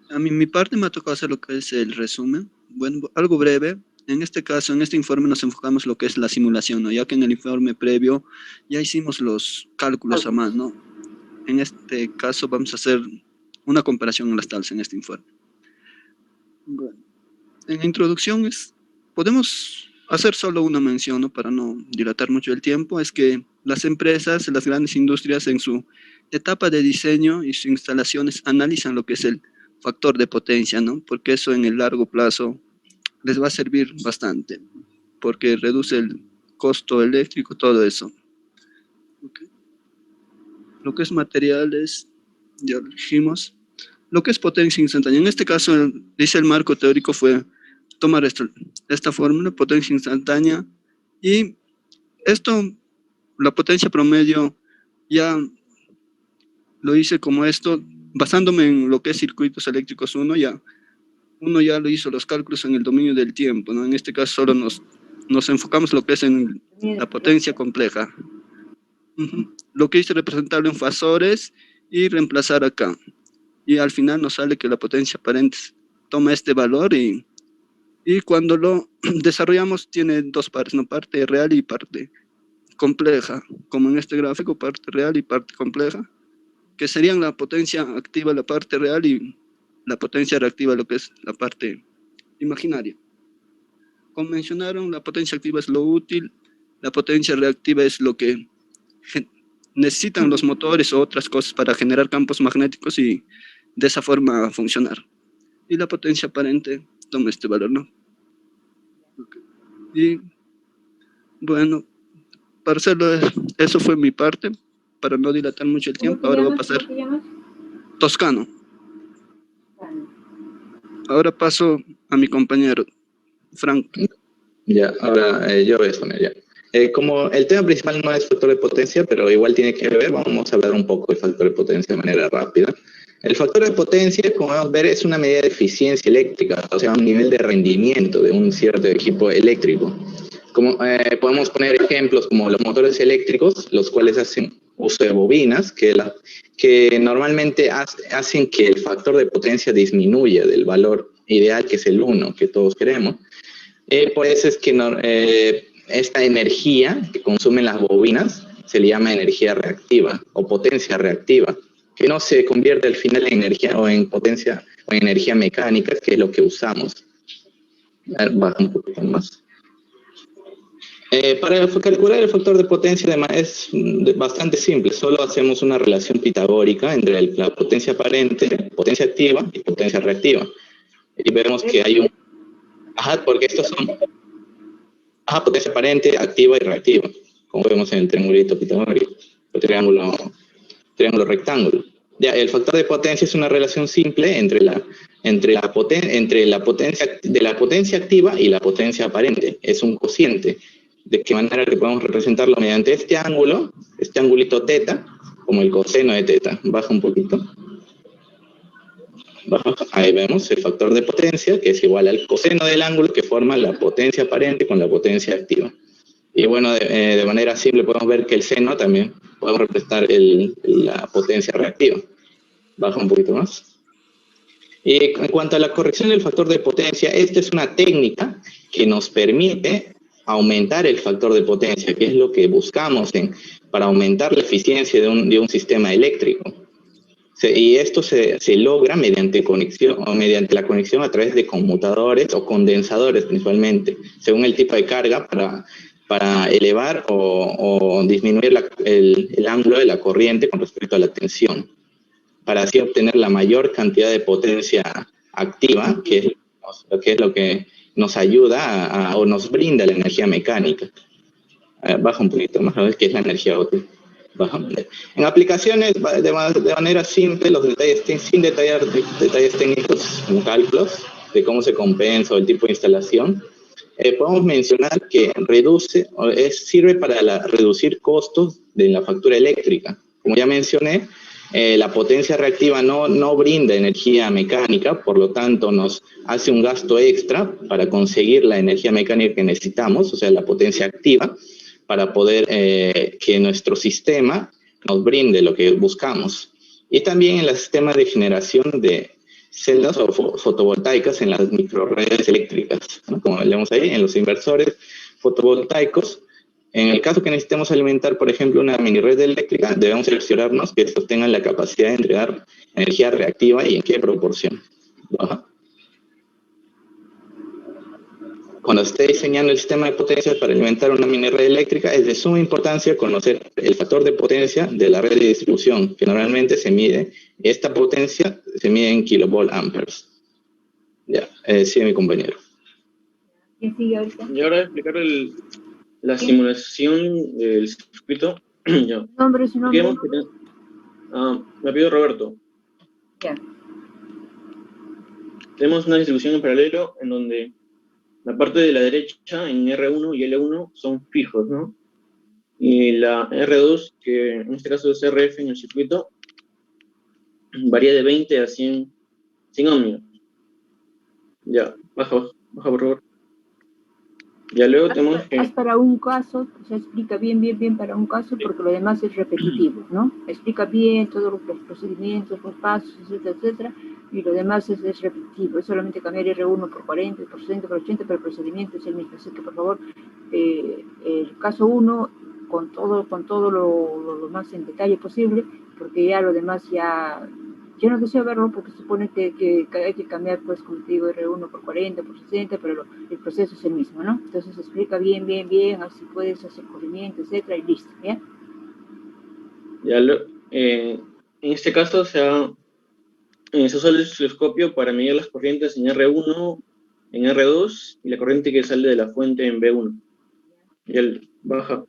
a mí mi parte me ha tocado hacer lo que es el resumen. Bueno, algo breve. En este caso, en este informe nos enfocamos en lo que es la simulación, ¿no? Ya que en el informe previo ya hicimos los cálculos a mano, ¿no? En este caso vamos a hacer una comparación en las tablas en este informe. Bueno, en la introducción podemos hacer solo una mención, ¿no? Para no dilatar mucho el tiempo, es que las empresas, las grandes industrias en su etapa de diseño y sus instalaciones analizan lo que es el factor de potencia, ¿no? Porque eso en el largo plazo les va a servir bastante, porque reduce el costo eléctrico, todo eso. Okay. Lo que es materiales, ya lo dijimos. Lo que es potencia instantánea, en este caso, dice el marco teórico fue tomar esta fórmula, potencia instantánea, y esto, la potencia promedio, ya lo hice como esto, basándome en lo que es circuitos eléctricos uno ya lo hizo los cálculos en el dominio del tiempo, ¿no? En este caso solo nos enfocamos lo que es en la potencia compleja. Lo que hice representarlo en fasores y reemplazar acá. Y al final nos sale que la potencia aparente toma este valor y cuando lo desarrollamos tiene dos partes, ¿no? Parte real y parte compleja, como en este gráfico, parte real y parte compleja, que serían la potencia activa, la parte real, y la potencia reactiva, lo que es la parte imaginaria. Como mencionaron, la potencia activa es lo útil, la potencia reactiva es lo que necesitan los motores o otras cosas para generar campos magnéticos y de esa forma funcionar. Y la potencia aparente toma este valor, ¿no? Okay. Y bueno, para hacerlo, eso fue mi parte, para no dilatar mucho el tiempo. Ahora voy a pasar. Toscano. Ahora paso a mi compañero, Frank. Ya, ahora yo voy a exponer ya. Como el tema principal no es factor de potencia, pero igual tiene que ver, vamos a hablar un poco del factor de potencia de manera rápida. El factor de potencia, como vamos a ver, es una medida de eficiencia eléctrica, o sea, un nivel de rendimiento de un cierto equipo eléctrico. Como, podemos poner ejemplos como los motores eléctricos, los cuales hacen uso de bobinas, que normalmente hacen que el factor de potencia disminuya del valor ideal, que es el 1, que todos queremos. Por eso es que esta energía que consumen las bobinas se le llama energía reactiva o potencia reactiva, que no se convierte al final en energía o en potencia o en energía mecánica, que es lo que usamos. Baja un poquito más. Para calcular el factor de potencia es bastante simple, solo hacemos una relación pitagórica entre la potencia aparente, potencia activa y potencia reactiva. Y vemos que hay un... porque estos son... potencia aparente, activa y reactiva, como vemos en el triangulito pitagórico, el triángulo rectángulo. Ya, el factor de potencia es una relación simple entre la potencia activa y la potencia aparente. Es un cociente. ¿De qué manera que podemos representarlo? Mediante este ángulo, este angulito teta, como el coseno de teta. Baja un poquito. Ahí vemos el factor de potencia, que es igual al coseno del ángulo que forma la potencia aparente con la potencia activa. Y bueno, de manera simple podemos ver que el seno también podemos representar la potencia reactiva. Baja un poquito más. Y en cuanto a la corrección del factor de potencia, esta es una técnica que nos permite aumentar el factor de potencia, que es lo que buscamos para aumentar la eficiencia de un sistema eléctrico. Y esto se logra mediante la conexión a través de conmutadores o condensadores principalmente, según el tipo de carga, para elevar o disminuir el ángulo de la corriente con respecto a la tensión, para así obtener la mayor cantidad de potencia activa, que es lo que nos ayuda o nos brinda la energía mecánica. Baja un poquito más, a ver qué es la energía útil. En aplicaciones, de manera simple, los detalles, sin detallar detalles técnicos en cálculos, de cómo se compensa o el tipo de instalación, podemos mencionar que sirve para reducir costos de la factura eléctrica. Como ya mencioné, la potencia reactiva no brinda energía mecánica, por lo tanto nos hace un gasto extra para conseguir la energía mecánica que necesitamos, o sea, la potencia activa, para poder que nuestro sistema nos brinde lo que buscamos. Y también en el sistema de generación de celdas o fotovoltaicas en las microredes eléctricas, ¿no? Como vemos ahí, en los inversores fotovoltaicos. En el caso que necesitemos alimentar, por ejemplo, una mini red eléctrica, debemos cerciorarnos que estos tengan la capacidad de entregar energía reactiva y en qué proporción. Ajá. Cuando esté diseñando el sistema de potencia para alimentar una mini red eléctrica, es de suma importancia conocer el factor de potencia de la red de distribución, que normalmente se mide, esta potencia se mide en kilovolt amperes. Ya, sí, mi compañero. ¿Quién sigue ahorita? Y ahora explicar la simulación del circuito. Ya. ¿Su nombre? Me pido Roberto. Ya. Tenemos una distribución en paralelo en donde la parte de la derecha en R1 y L1 son fijos, ¿no? Y la R2, que en este caso es RF en el circuito, varía de 20 a 100 ohmios. Ya, baja por favor. Ya luego tenemos que... Haz para un caso, o sea, explica bien para un caso, porque lo demás es repetitivo, ¿no? Explica bien todos los procedimientos, los pasos, etcétera, y lo demás es repetitivo. Es solamente cambiar R1 por 40, por 60, por 80, pero el procedimiento es el mismo. Así que, por favor, el caso 1, con todo lo más en detalle posible, porque ya lo demás ya... Yo no deseo verlo porque supone que hay que cambiar, pues, como te digo, R1 por 40, por 60, pero el proceso es el mismo, ¿no? Entonces explica bien, así puedes hacer corrimiento, etcétera, y listo, ¿ya? En este caso se usa el osciloscopio para medir las corrientes en R1, en R2, y la corriente que sale de la fuente en B1. Y él baja.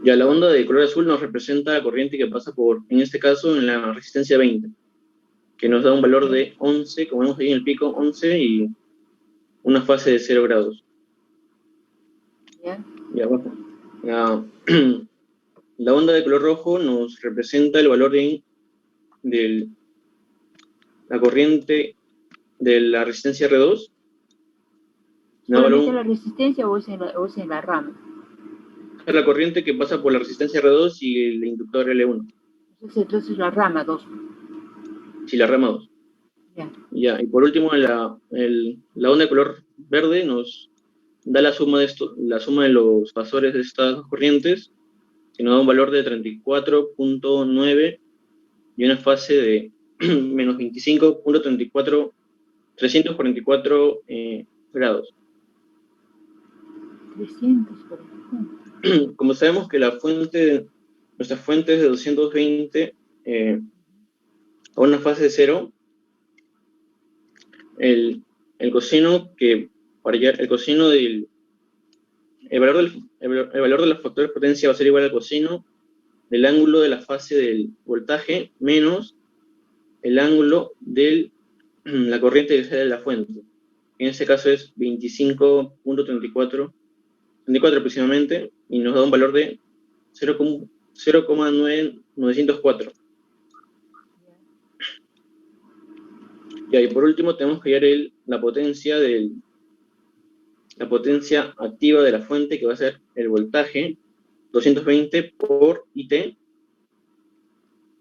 Ya la onda de color azul nos representa la corriente que pasa por, en este caso, en la resistencia 20, que nos da un valor de 11, como vemos ahí en el pico, 11 y una fase de 0 grados. Ya abajo. La onda de color rojo nos representa el valor de la corriente de la resistencia R2. ¿Solamente la resistencia o es en la rama? Es la corriente que pasa por la resistencia R2 y el inductor L1. Entonces la rama 2. Sí, la rama 2. Ya, y por último, la onda de color verde nos da la suma de los fasores de estas dos corrientes, que nos da un valor de 34.9 y una fase de menos 25.34, 344 grados. 344. Como sabemos que nuestra fuente es de 220 a una fase de 0, el coseno el valor de los factores de potencia va a ser igual al coseno del ángulo de la fase del voltaje menos el ángulo de la corriente que sale de la fuente. En este caso es 25.34 aproximadamente, y nos da un valor de 0,904. Y por último tenemos que hallar la potencia activa de la fuente, que va a ser el voltaje 220 por IT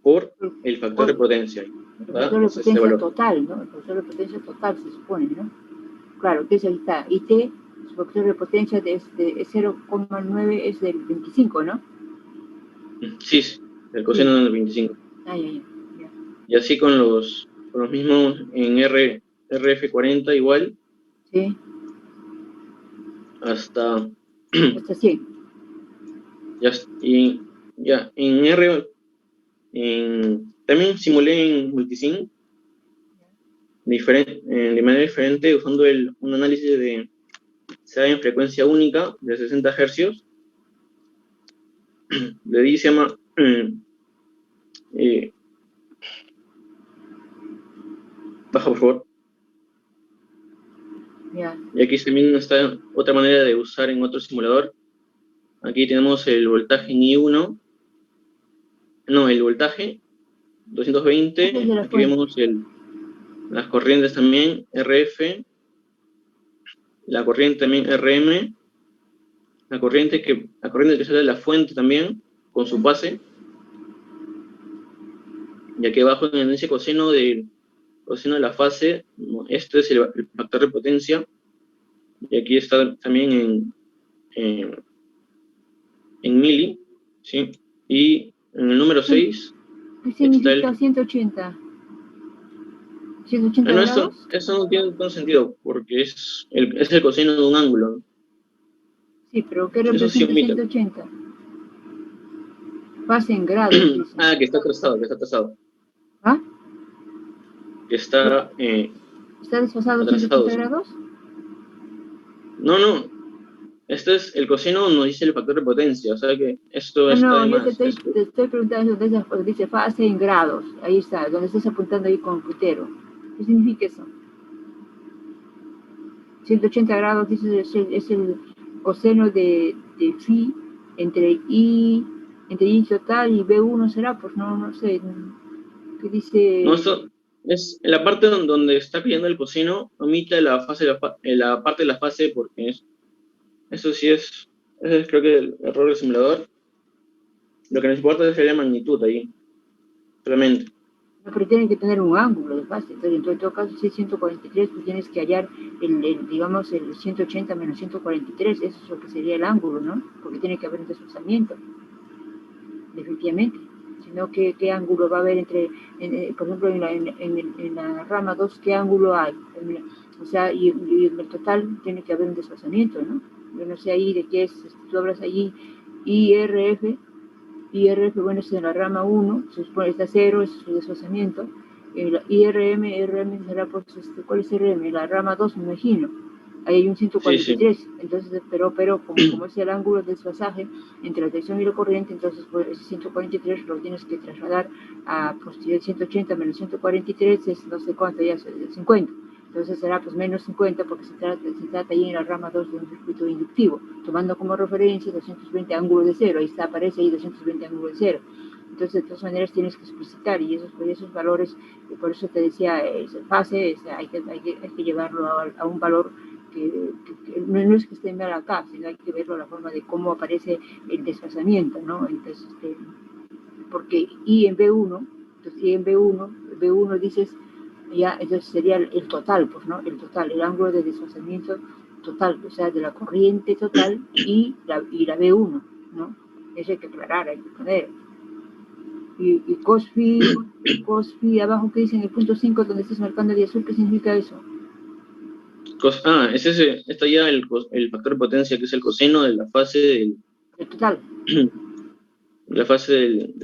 por el factor de potencia. El factor de potencia total, ¿no? El factor de potencia total se supone, ¿no? Claro, que ahí está. IT, su factor de potencia es 0,9, es del 25, ¿no? Sí, el coseno del 25. Ya. Y así con los mismos en RF40 igual. Sí. Hasta 100. Ya, también simulé en Multisim de manera diferente, usando un análisis se da en frecuencia única de 60 Hz. De ahí se llama baja por favor. Y aquí también está otra manera de usar en otro simulador. Aquí tenemos el voltaje en I1 no, el voltaje, 220, aquí vemos las corrientes también, RF, la corriente también RM, la corriente que sale de la fuente también, con su fase, y aquí abajo en ese coseno de la fase, este es el factor de potencia, y aquí está también en mili, ¿sí? Y en el número 6 ¿Qué significa 180? ¿180 no, grados? esto no tiene todo sentido, porque es el coseno de un ángulo, ¿no? Sí, pero ¿qué Eso sí representa omite. 180? Fase en grados, dice. Que está atrasado. ¿Ah? Que está ¿Está desfasado atrasado. 180 grados? No. Este es el coseno, nos dice el factor de potencia, o sea que esto está No, de yo más. te estoy preguntando dónde dice fase en grados. Ahí está, donde estás apuntando ahí con puntero. ¿Qué significa eso? 180 grados, dice, es el coseno de phi entre I total y B1 será, pues no sé. ¿Qué dice? No, esto es en la parte donde está cayendo el coseno, omite la parte de la fase porque eso sí ese es creo que el error del simulador. Lo que nos importa es la magnitud ahí, solamente. No, pero tiene que tener un ángulo de fase. Entonces, en todo caso, si es 143, pues tienes que hallar digamos, el 180 menos 143, eso es lo que sería el ángulo, ¿no? Porque tiene que haber un desplazamiento, definitivamente. Si no, ¿qué ángulo va a haber por ejemplo, en la rama 2, qué ángulo hay? O sea, y en el total tiene que haber un desplazamiento, ¿no? Yo no sé ahí de qué es, tú hablas allí IRF, bueno, es en la rama 1, se supone está 0, es su desfasamiento. IRM será, pues, ¿cuál es RM? La rama 2, me imagino. Ahí hay un 143, sí. Entonces, pero como es el ángulo de desfasaje entre la tensión y la corriente, entonces pues, ese 143 lo tienes que trasladar a, pues, 180 menos 143 es no sé cuánto, ya es 50. Entonces será pues menos 50 porque se trata ahí en la rama 2 de un circuito inductivo, tomando como referencia 220 ángulo de cero, ahí aparece ahí 220 ángulo de cero. Entonces de todas maneras tienes que explicitar y esos valores, por eso te decía, fase, hay que llevarlo a un valor que no es que esté mal acá, sino hay que verlo la forma de cómo aparece el desfasamiento, ¿no? Entonces, porque I en B1, entonces I en B1 dices, ya, entonces sería el total, pues, ¿no? El total, el ángulo de desfasamiento total, o sea, de la corriente total y la B1, ¿no? Eso hay que aclarar, hay que poner. Y cos phi, abajo que dice en el punto 5, donde estás marcando de azul, ¿qué significa eso? Está ya el factor de potencia, que es el coseno de la fase del... El total. La fase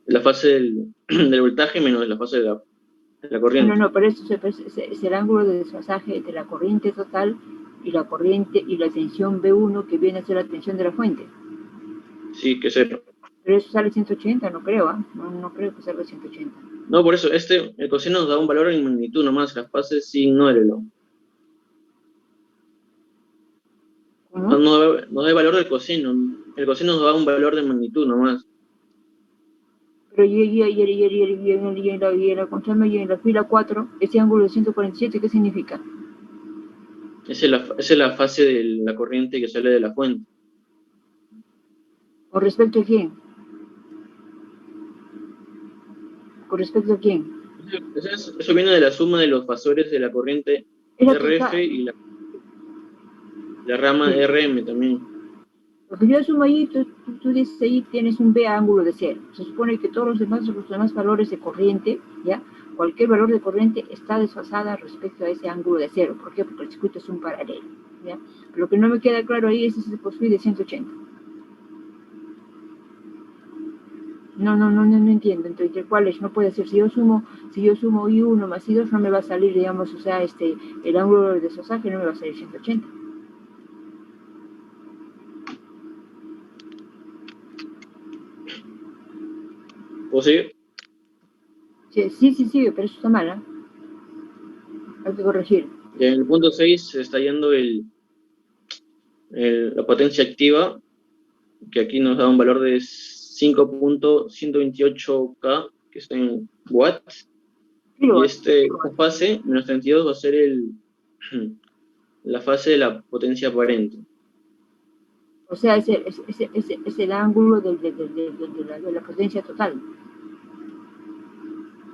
la fase del voltaje menos la fase de la corriente. No, pero eso es el ángulo de desfasaje entre la corriente total y la corriente y la tensión B1, que viene a ser la tensión de la fuente. Sí, que cero. Pero eso sale 180, no creo, ¿eh? No creo que salga 180. No, por eso, el coseno nos da un valor en magnitud nomás, las fases sí, ignórelo. ¿Cómo? No da el valor del coseno, el coseno nos da un valor de magnitud nomás. Pero y en la fila 4, ese ángulo de 147, ¿qué significa? Esa es la fase de la corriente que sale de la fuente. ¿Con respecto a quién? ¿Con respecto a quién? Eso viene de la suma de los fasores de la corriente RF y la rama sí. RM también. Lo que yo asumo ahí, tú dices ahí tienes un B a ángulo de cero. Se supone que todos los demás valores de corriente, ¿ya? Cualquier valor de corriente está desfasada respecto a ese ángulo de cero. ¿Por qué? Porque el circuito es un paralelo, ¿ya? Pero lo que no me queda claro ahí es ese cos-phi de 180. No entiendo. Entonces, ¿cuáles? No puede ser. Si yo sumo I1 más I2, no me va a salir, digamos, o sea, el ángulo de desfasaje no me va a salir 180. ¿Puedo seguir? Sí, pero eso está mal, ¿eh? Hay que corregir. Y en el punto 6 se está yendo la potencia activa, que aquí nos da un valor de 5.128K, que está en watts. Y esta fase, menos 32, va a ser la fase de la potencia aparente. O sea, es el ángulo de la potencia total.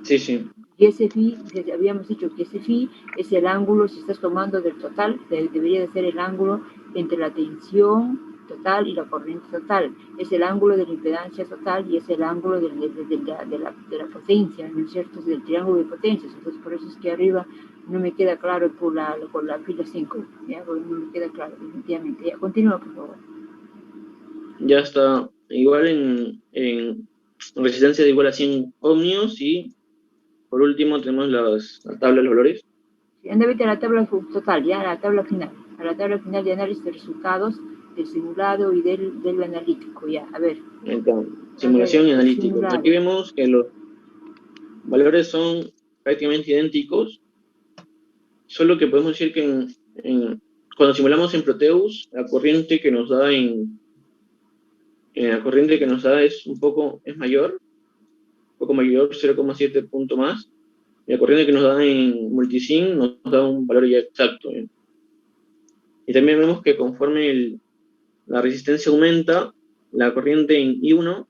Sí, sí. Y ese phi, habíamos dicho que ese phi es el ángulo, si estás tomando del total, debería de ser el ángulo entre la tensión total y la corriente total. Es el ángulo de la impedancia total y es el ángulo de la potencia, ¿no es cierto? Es del triángulo de potencias. Entonces, por eso es que arriba no me queda claro con la fila 5. ¿Ya? Porque no me queda claro, definitivamente. Ya, continúa, por favor. Ya está. Igual en resistencia de igual a 100 ohmios y por último tenemos la tabla de los valores. Sí, anda, vete a la tabla total, ya a la tabla final de análisis de resultados del simulado y del analítico, ya, a ver. Entonces, simulación y analítico. Aquí vemos que los valores son prácticamente idénticos, solo que podemos decir que cuando simulamos en Proteus, la corriente que nos da es mayor, 0,7 punto más, y la corriente que nos da en Multisim nos da un valor ya exacto. Y también vemos que conforme la resistencia aumenta, la corriente en I1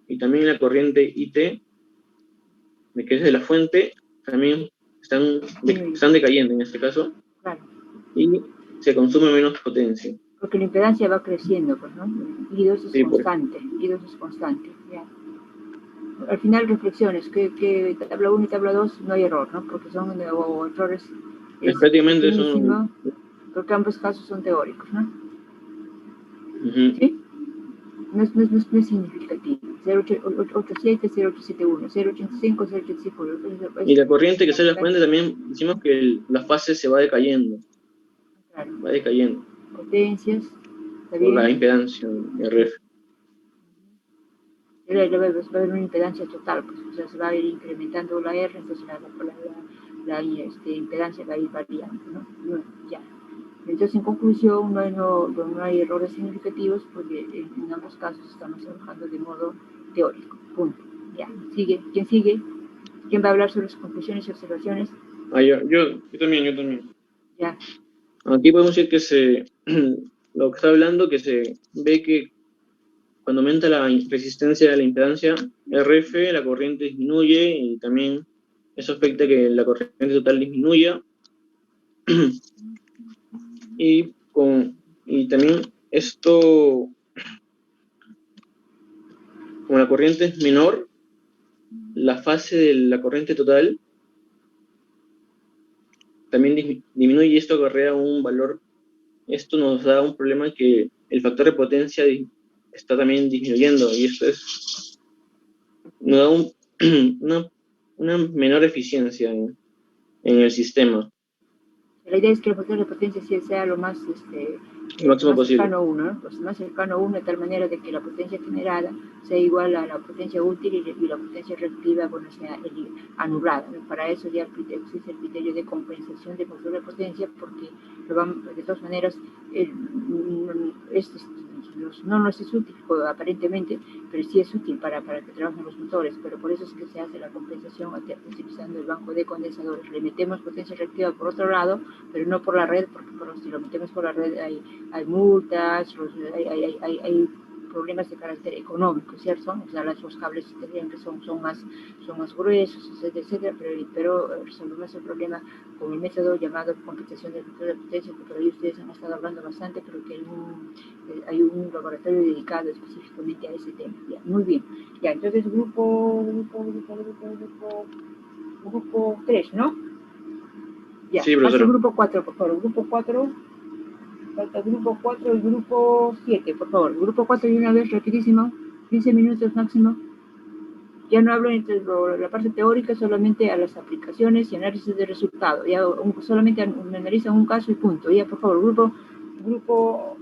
y también la corriente IT, que es de la fuente, también están decayendo en este caso, claro, y se consume menos potencia. Porque la impedancia va creciendo, pues, ¿no? I2 es constante, I2 es constante, ya. Al final, reflexiones, que tabla 1 y tabla 2 no hay error, ¿no? Porque son errores prácticamente son... porque ambos casos son teóricos, ¿no? ¿Sí? No es significativo. 087, 0871, 085, 085. Y la corriente que sale de la fuente también decimos que la fase se va decayendo. Claro. Va decayendo. Potencias. Por la impedancia RF. Va a haber una impedancia total, pues, o sea, se va a ir incrementando la R, entonces la impedancia va a ir variando, ¿no? Ya. Entonces, en conclusión, no hay errores significativos porque en ambos casos estamos trabajando de modo teórico. Punto. Ya. Sigue. ¿Quién sigue? ¿Quién va a hablar sobre sus conclusiones y observaciones? Yo también. Ya. Aquí podemos decir que lo que está hablando, que se ve que cuando aumenta la resistencia de la impedancia RF, la corriente disminuye y también eso afecta que la corriente total disminuya. Y también esto, como la corriente es menor, la fase de la corriente total también disminuye y esto acarrea un valor. Esto nos da un problema que el factor de potencia está también disminuyendo y esto nos da una menor eficiencia en el sistema. La idea es que el factor de potencia sea lo más máximo posible. Cercano a 1, ¿no? Pues más cercano a 1 de tal manera de que la potencia generada sea igual a la potencia útil y la potencia reactiva, bueno, sea anulada, ¿no? Para eso ya existe el criterio de compensación de factor de potencia porque de todas maneras no nos es útil aparentemente, pero sí es útil para que trabajen los motores, pero por eso es que se hace la compensación utilizando el banco de condensadores. Le metemos potencia reactiva por otro lado, pero no por la red, porque si lo metemos por la red hay multas, hay problemas de carácter económico, ¿cierto? O sea, los cables tendrían que son más gruesos, etcétera, pero resolvemos el problema con el método llamado compensación del factor de potencia, porque ahí ustedes han estado hablando bastante, pero que hay un laboratorio dedicado específicamente a ese tema. Ya, muy bien. Ya, entonces grupo 3, ¿no? Ya, sí, pasa el grupo 4, por favor. Grupo 4, falta el grupo 4 y el grupo 7, por favor. Grupo 4 y una vez, rapidísimo, 15 minutos máximo. Ya no hablo entre la parte teórica, solamente a las aplicaciones y análisis de resultados. Ya solamente analizan un caso y punto. Ya, por favor, grupo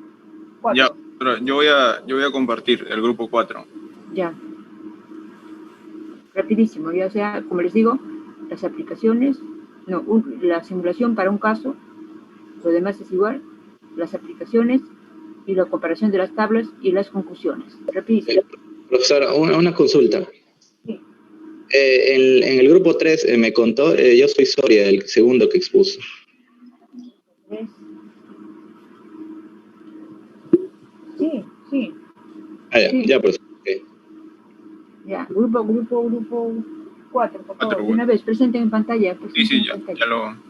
4. Ya, pero yo voy a compartir el grupo 4. Ya. Rapidísimo, ya sea, como les digo, las aplicaciones, la simulación para un caso, lo demás es igual, las aplicaciones y la comparación de las tablas y las conclusiones. Repite. Profesora, una consulta. Sí. En el grupo 3 me contó, yo soy Soria, el segundo que expuso. Sí, sí. Sí. Ya, profesor. Okay. Ya, grupo 4, por favor. De una vez, presenten en pantalla. Sí, ya lo...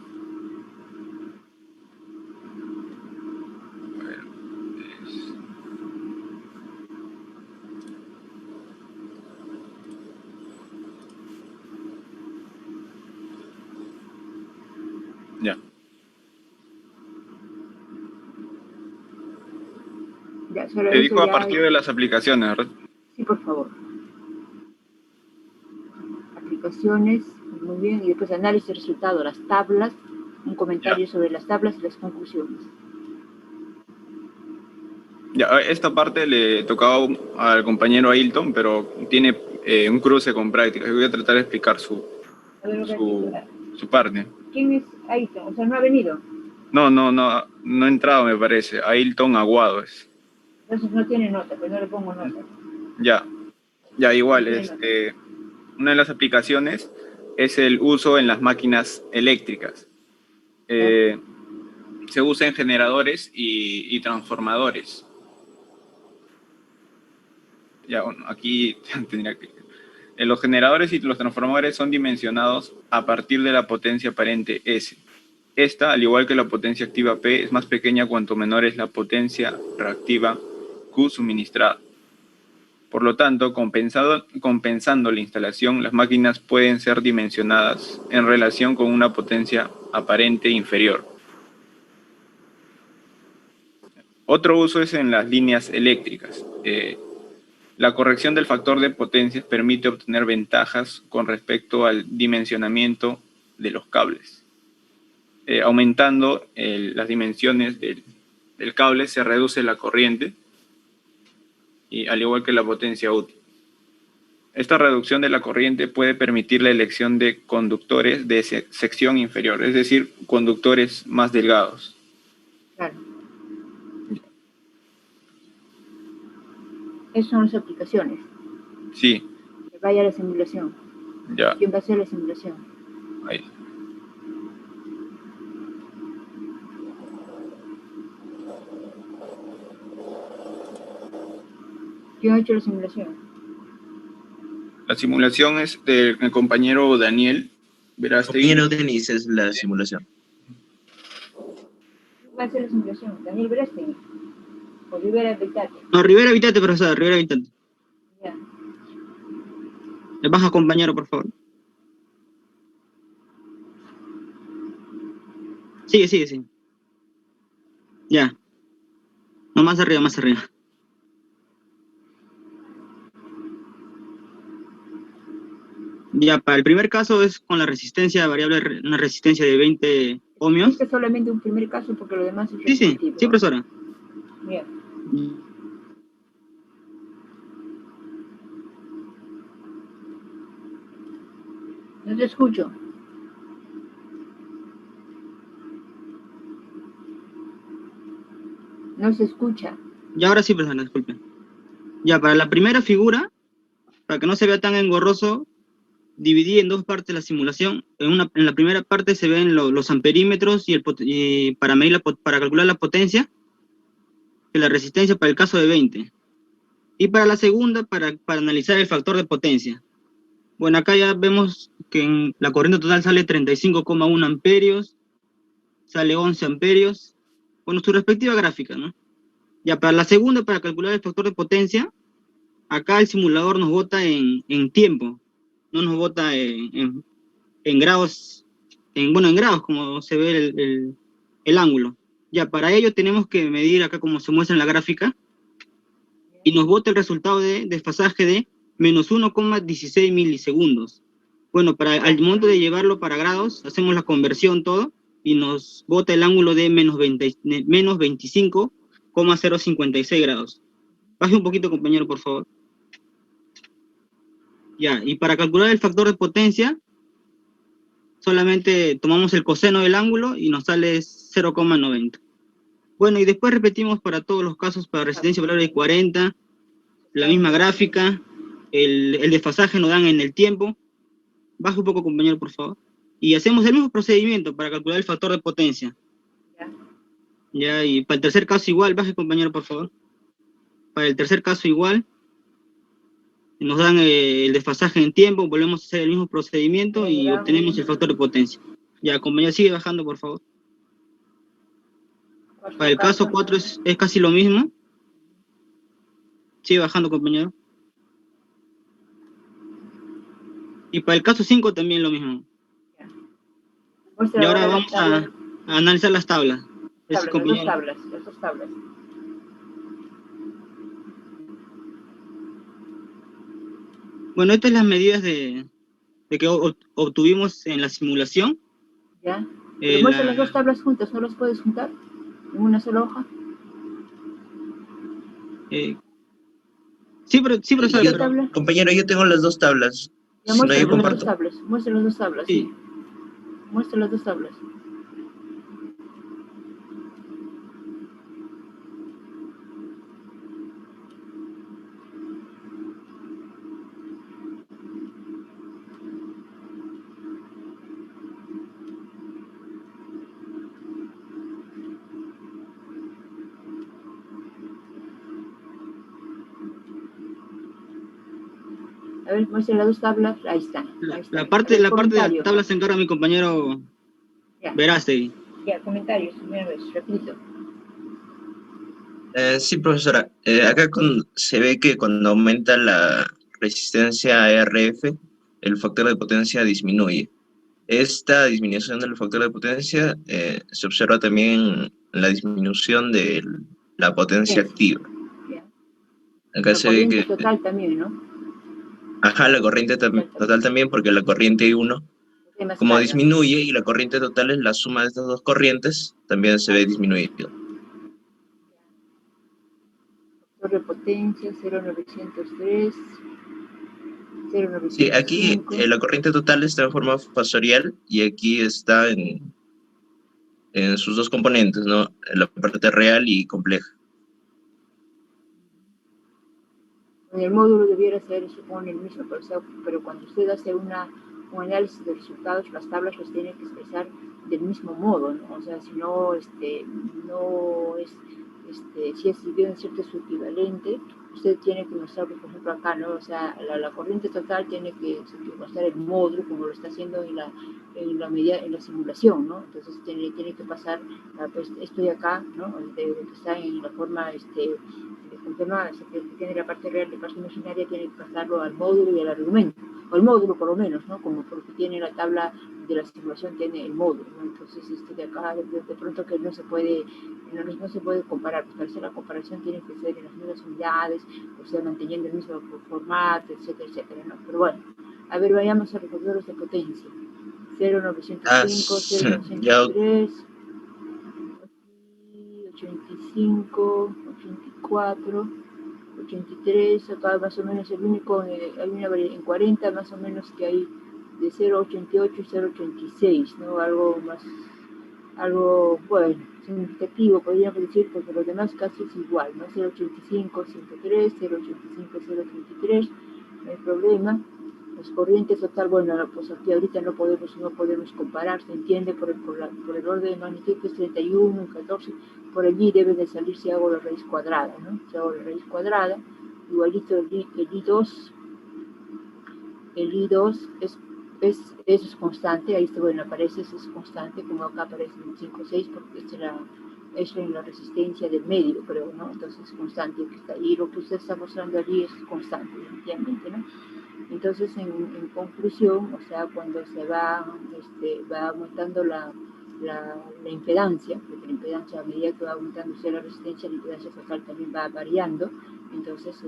Ya. Ya, solo Te eso dijo a ya partir de las aplicaciones, ¿verdad? Sí, por favor. Aplicaciones, muy bien. Y después análisis de resultado, las tablas, un comentario sobre las tablas y las conclusiones. Ya, esta parte le tocaba al compañero Ailton, pero tiene un cruce con prácticas. Yo voy a tratar de explicar su parte. ¿Quién es Ailton? O sea, ¿no ha venido? No ha entrado, me parece. Ailton Aguado es. Entonces no tiene nota, pues no le pongo nota. Ya igual, una de las aplicaciones es el uso en las máquinas eléctricas. Se usa en generadores y transformadores. Ya, bueno, aquí tendría que... Los generadores y los transformadores son dimensionados a partir de la potencia aparente S. Esta, al igual que la potencia activa P, es más pequeña cuanto menor es la potencia reactiva Q suministrada. Por lo tanto, compensando la instalación, las máquinas pueden ser dimensionadas en relación con una potencia aparente inferior. Otro uso es en las líneas eléctricas. La corrección del factor de potencia permite obtener ventajas con respecto al dimensionamiento de los cables. Aumentando las dimensiones del cable se reduce la corriente, y al igual que la potencia útil. Esta reducción de la corriente puede permitir la elección de conductores de sección inferior, es decir, conductores más delgados. Claro. Esas son las aplicaciones. Sí. Que vaya a la simulación. Ya. ¿Quién va a hacer la simulación? Ahí. ¿Quién ha hecho la simulación? La simulación es del compañero Daniel Verástegui. Compañero Denis es la simulación. ¿Quién va a hacer la simulación? ¿Daniel Verástegui? ¿O Rivera Vitate? No, Rivera Vitate, profesor, Rivera Vitate. Ya. Le baja, compañero, por favor. Sigue. Ya. No, más arriba. Ya, para el primer caso es con la resistencia variable, una resistencia de 20 ohmios. Este es solamente un primer caso porque lo demás es repetitivo. Sí, profesora. Bien. No te escucho. No se escucha. Ya, ahora sí, profesora, disculpe. Ya, para la primera figura, para que no se vea tan engorroso, dividí en dos partes la simulación. En la primera parte se ven los amperímetros y para calcular la potencia y la resistencia para el caso de 20. Y para la segunda, para analizar el factor de potencia. Bueno, acá ya vemos que la corriente total sale 35,1 amperios, sale 11 amperios, con su respectiva gráfica, ¿no? Ya para la segunda, para calcular el factor de potencia, acá el simulador nos bota en tiempo, no nos bota en grados, en grados, como se ve el ángulo. Ya, para ello tenemos que medir acá como se muestra en la gráfica, y nos bota el resultado de desfasaje de menos 1,16 milisegundos. Bueno, al momento de llevarlo para grados, hacemos la conversión todo, y nos bota el ángulo de menos 25,056 grados. Baje un poquito, compañero, por favor. Ya, y para calcular el factor de potencia, solamente tomamos el coseno del ángulo y nos sale 0,90. Bueno, y después repetimos para todos los casos, para resistencia valor de 40, la misma gráfica, el desfasaje nos dan en el tiempo. Baja un poco, compañero, por favor. Y hacemos el mismo procedimiento para calcular el factor de potencia. Ya, y para el tercer caso igual, baje, compañero, por favor. Para el tercer caso igual, nos dan el desfasaje en tiempo, volvemos a hacer el mismo procedimiento y obtenemos el factor de potencia. Ya, compañero, sigue bajando, por favor. Para el caso 4 es casi lo mismo. Sigue bajando, compañero. Y para el caso 5 también lo mismo. Y ahora vamos a analizar las tablas. Las dos tablas. Bueno, estas son las medidas de que obtuvimos en la simulación. Ya. Pero muestra las dos tablas juntas, ¿no las puedes juntar en una sola hoja? Sí, pero compañero, yo tengo las dos tablas. Ya, si no, yo comparto. Muestra las dos tablas, sí. Muestra las dos tablas. A ver, muestra las dos tablas, ahí está. La parte de la tabla se encarga mi compañero Verástegui. Ya, comentarios, primera vez, repito. Sí, profesora. Acá se ve que cuando aumenta la resistencia a RF, el factor de potencia disminuye. Esta disminución del factor de potencia se observa también en la disminución de la potencia activa. Acá se ve que... La corriente total también, ¿no? Ajá, la corriente total también, porque la corriente I1, como disminuye y la corriente total es la suma de estas dos corrientes, también se ve disminuido. Factor de potencia 0,903, 0,905. Sí, aquí la corriente total está en forma fasorial y aquí está en sus dos componentes, ¿no? La parte real y compleja. En el módulo debiera ser, supone, el mismo, pero cuando usted hace un análisis de resultados, las tablas las tiene que expresar del mismo modo, ¿no? O sea, si no, si bien cierto es su equivalente, usted tiene que mostrar, por ejemplo, acá, ¿no? O sea, la corriente total tiene que mostrar el módulo como lo está haciendo en la simulación, ¿no? Entonces tiene que pasar, pues, esto de acá, ¿no? De que está en la forma, que tiene la parte real y la parte imaginaria, tiene que pasarlo al módulo y al argumento, o el módulo por lo menos, ¿no? Como porque tiene la tabla de la simulación, tiene el módulo, ¿no? Entonces, de acá, de pronto que no se puede comparar, pues para hacer la comparación tiene que ser en las mismas unidades, o sea, manteniendo el mismo formato, etcétera, etcétera, ¿no? Pero bueno, a ver, vayamos a los factores de potencia. 0,905, 0,903, 85, 84, 83, acá más o menos el único, hay una variedad en 40 más o menos que hay de 0,88 y 0,86, ¿no? Algo, bueno, significativo, podríamos decir, porque los demás casi es igual, ¿no? 0,85, 103, 0,85, 0,33, no hay problema. Las corrientes total, bueno, pues aquí ahorita no podemos comparar, se entiende por el orden de magnitud que es 31, 14, por allí debe de salir si hago la raíz cuadrada, ¿no? Si hago la raíz cuadrada, igualito el I2 es constante, ahí está, bueno, aparece, es constante, como acá aparece en 5, 6, porque es en la resistencia del medio, creo, ¿no? Entonces es constante, y lo que usted está mostrando allí es constante, definitivamente, ¿no? Entonces, en conclusión, o sea, cuando se va aumentando la impedancia, porque la impedancia a medida que va aumentándose la resistencia, la impedancia total también va variando, entonces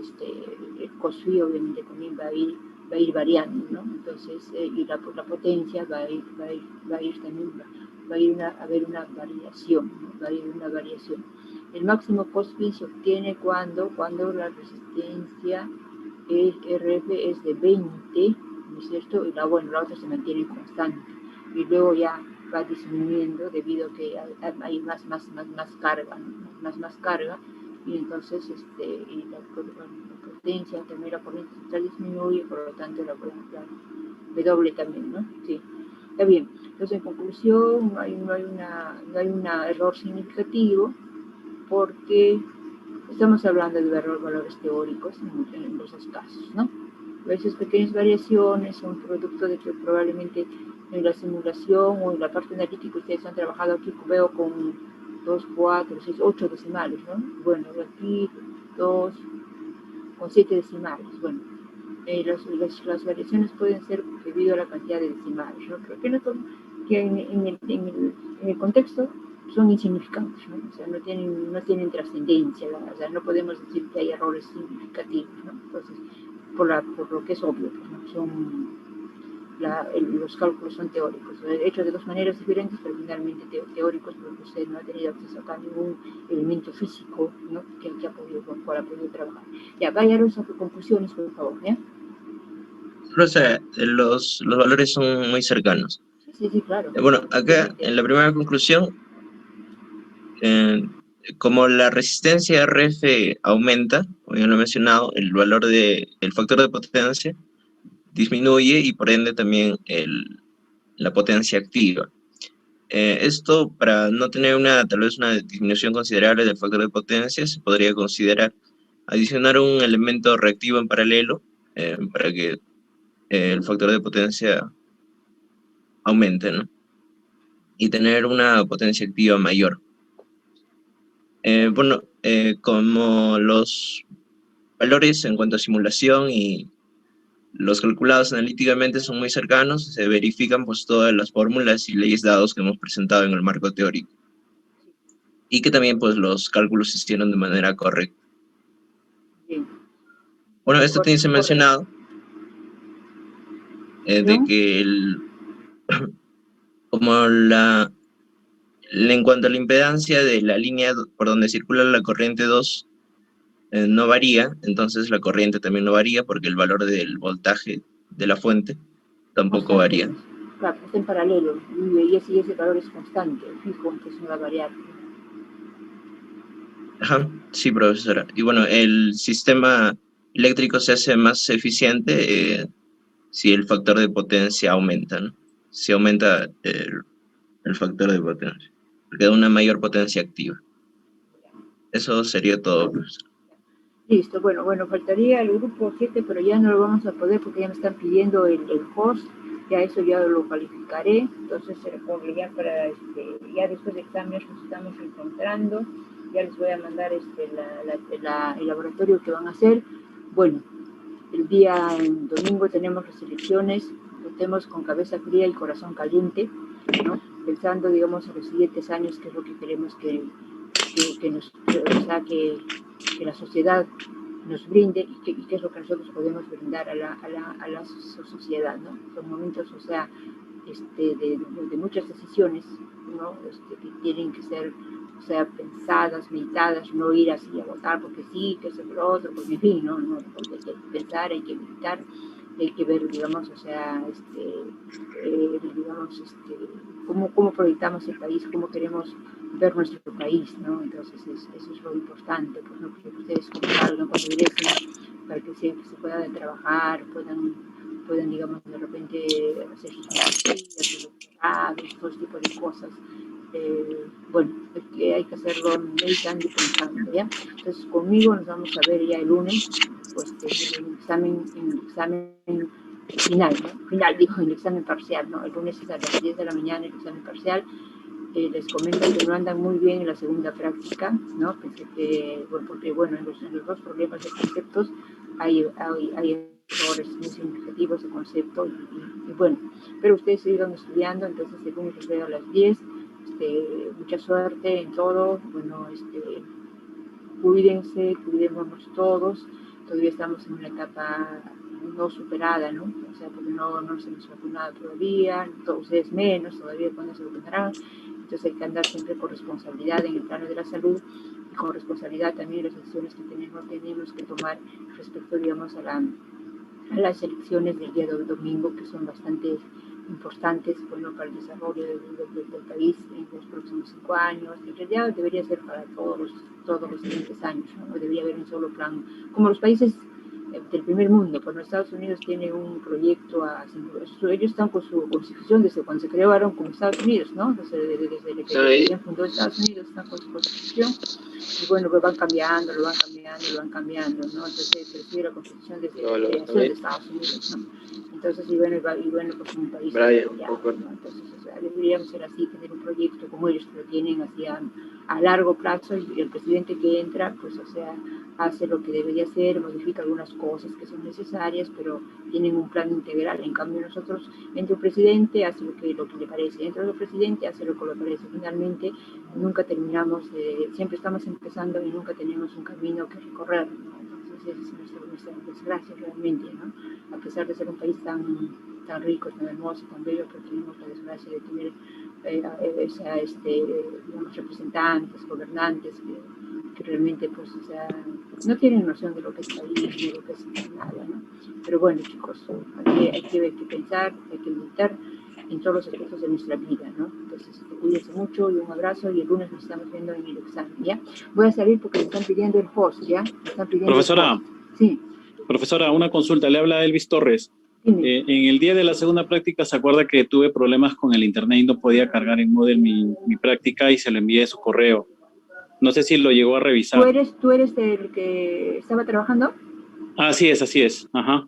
el COSFI obviamente también va a ir variando, ¿no? Entonces, y la potencia va a haber una variación, ¿no? Va a haber una variación. El máximo COSFI se obtiene cuando la resistencia RF es de 20, ¿no es cierto? Y la otra se mantiene constante. Y luego ya va disminuyendo debido a que hay más carga, ¿no? más carga, y entonces y la potencia también, la corriente central disminuye, por lo tanto la W también, ¿no? Sí, está bien. Entonces, en conclusión, no hay un error significativo, porque estamos hablando de valores teóricos en los dos casos, ¿no? A veces pequeñas variaciones son producto de que probablemente en la simulación o en la parte analítica ustedes han trabajado aquí, veo con 2, 4, 6, 8 decimales, ¿no? Bueno, aquí 2 con 7 decimales. Bueno, las variaciones pueden ser debido a la cantidad de decimales, ¿no? Creo que en el contexto son insignificantes, ¿no? O sea, no tienen trascendencia, o sea, no podemos decir que hay errores significativos, ¿no? Entonces, por lo que es obvio, pues, ¿no? Los cálculos son teóricos, hechos de dos maneras diferentes, pero finalmente teóricos, porque usted no ha tenido acceso acá a ningún elemento físico, ¿no? Con cual ha podido trabajar. Ya, vaya a las conclusiones, por favor, ¿ya? Rosa, los valores son muy cercanos. Sí, claro. Bueno, acá en la primera conclusión, como la resistencia RF aumenta, como ya lo he mencionado, el valor del factor de potencia disminuye y por ende también la potencia activa. Esto, para no tener tal vez una disminución considerable del factor de potencia, se podría considerar adicionar un elemento reactivo en paralelo para que el factor de potencia aumente, ¿no? Y tener una potencia activa mayor. Bueno, como los valores en cuanto a simulación y los calculados analíticamente son muy cercanos, se verifican pues todas las fórmulas y leyes dados que hemos presentado en el marco teórico. Y que también pues los cálculos se hicieron de manera correcta. Bien. Bueno, esto tiene que ser mencionado, de que como en cuanto a la impedancia de la línea por donde circula la corriente 2 no varía, entonces la corriente también no varía porque el valor del voltaje de la fuente tampoco varía. Claro, está en paralelo y ese valor es constante, fijo, entonces no va a variar. Ajá, sí, profesora. Y bueno, el sistema eléctrico se hace más eficiente si el factor de potencia aumenta, ¿no? Si aumenta el factor de potencia, porque da una mayor potencia activa. Eso sería todo, profesor. Listo, bueno, faltaría el grupo 7, pero ya no lo vamos a poder porque ya me están pidiendo el host, ya eso ya lo calificaré, entonces se repone ya para, ya después de exámenes nos estamos encontrando, ya les voy a mandar el laboratorio que van a hacer. Bueno, el domingo tenemos las elecciones, votemos con cabeza fría y corazón caliente, ¿no? Pensando, digamos, en los siguientes años, qué es lo que queremos que la sociedad nos brinde y qué es lo que nosotros podemos brindar a la sociedad, ¿no? Son momentos, o sea, de muchas decisiones, ¿no? Que tienen que ser, o sea, pensadas, meditadas, no ir así a votar porque sí, que es el otro, porque en fin, no, porque hay que pensar, hay que meditar, hay que ver, digamos, o sea, cómo proyectamos el país, cómo queremos ver nuestro país, ¿no? Entonces eso es lo importante, pues, ¿no? Que ustedes salgan cuando regresen, para que se puedan trabajar, puedan, digamos, de repente hacer sus maestrías, sus doctorados, todo ese tipo de cosas. Bueno, hay que hacerlo meditando y pensando, ¿ya? Entonces conmigo nos vamos a ver ya el lunes, pues en el examen final, ¿no? En el examen parcial, ¿no? El lunes es a las 10 de la mañana el examen parcial. Les comento que no andan muy bien en la segunda práctica, ¿no? Pensé que, bueno, porque bueno, en los dos problemas de conceptos hay errores muy significativos de concepto y bueno, pero ustedes siguen estudiando, entonces el lunes les veo a las 10, mucha suerte en todo, bueno, cuidémonos todos, todavía estamos en una etapa no superada, ¿no? O sea, porque no se hemos vacunado todavía, ustedes menos, todavía cuando se vacunarán, entonces hay que andar siempre con responsabilidad en el plano de la salud y con responsabilidad también las decisiones que tenemos que tomar respecto, digamos, a las elecciones del día de domingo, que son bastante importantes, bueno, para el desarrollo del país en los próximos 5 años. En realidad debería ser para todos los siguientes años, ¿no? Debería haber un solo plan, como los países del primer mundo. Pues los Estados Unidos tiene un proyecto, ellos están con su constitución desde cuando se crearon como Estados Unidos, ¿no? Desde que se fundó Estados Unidos están con su constitución, y bueno, pues van cambiando, lo van cambiando, ¿no? Entonces se sigue la constitución desde la creación de Estados Unidos, ¿no? Entonces, y bueno, pues un país desarrollado, ¿no? Entonces, o sea, deberíamos ser así, tener un proyecto como ellos que lo tienen así a largo plazo, y el presidente que entra, pues, o sea, hace lo que debería hacer, modifica algunas cosas que son necesarias, pero tienen un plan integral. En cambio, nosotros, entra un presidente, hace lo que le parece, entra otro presidente, hace lo que le parece. Finalmente, nunca terminamos, siempre estamos empezando y nunca tenemos un camino que recorrer, ¿no? Entonces, esa es nuestra desgracia realmente, ¿no? A pesar de ser un país tan rico, tan hermoso, tan bello, pero tenemos la desgracia de tener digamos, representantes, gobernantes que realmente, pues, o sea, no tienen noción de lo que es país, de lo que es nada, ¿no? Pero bueno, chicos, hay que pensar, hay que meditar en todos los aspectos de nuestra vida, ¿no? Entonces, cuídense mucho y un abrazo, y el lunes nos estamos viendo en el examen, ¿ya? Voy a salir porque me están pidiendo el host, ¿ya? Me están pidiendo Profesora, sí. Profesora, una consulta, le habla Elvis Torres. En el día de la segunda práctica, ¿se acuerda que tuve problemas con el internet y no podía cargar en Moodle mi práctica y se lo envié a su correo? No sé si lo llegó a revisar. ¿Tú eres el que estaba trabajando? Así es, ajá.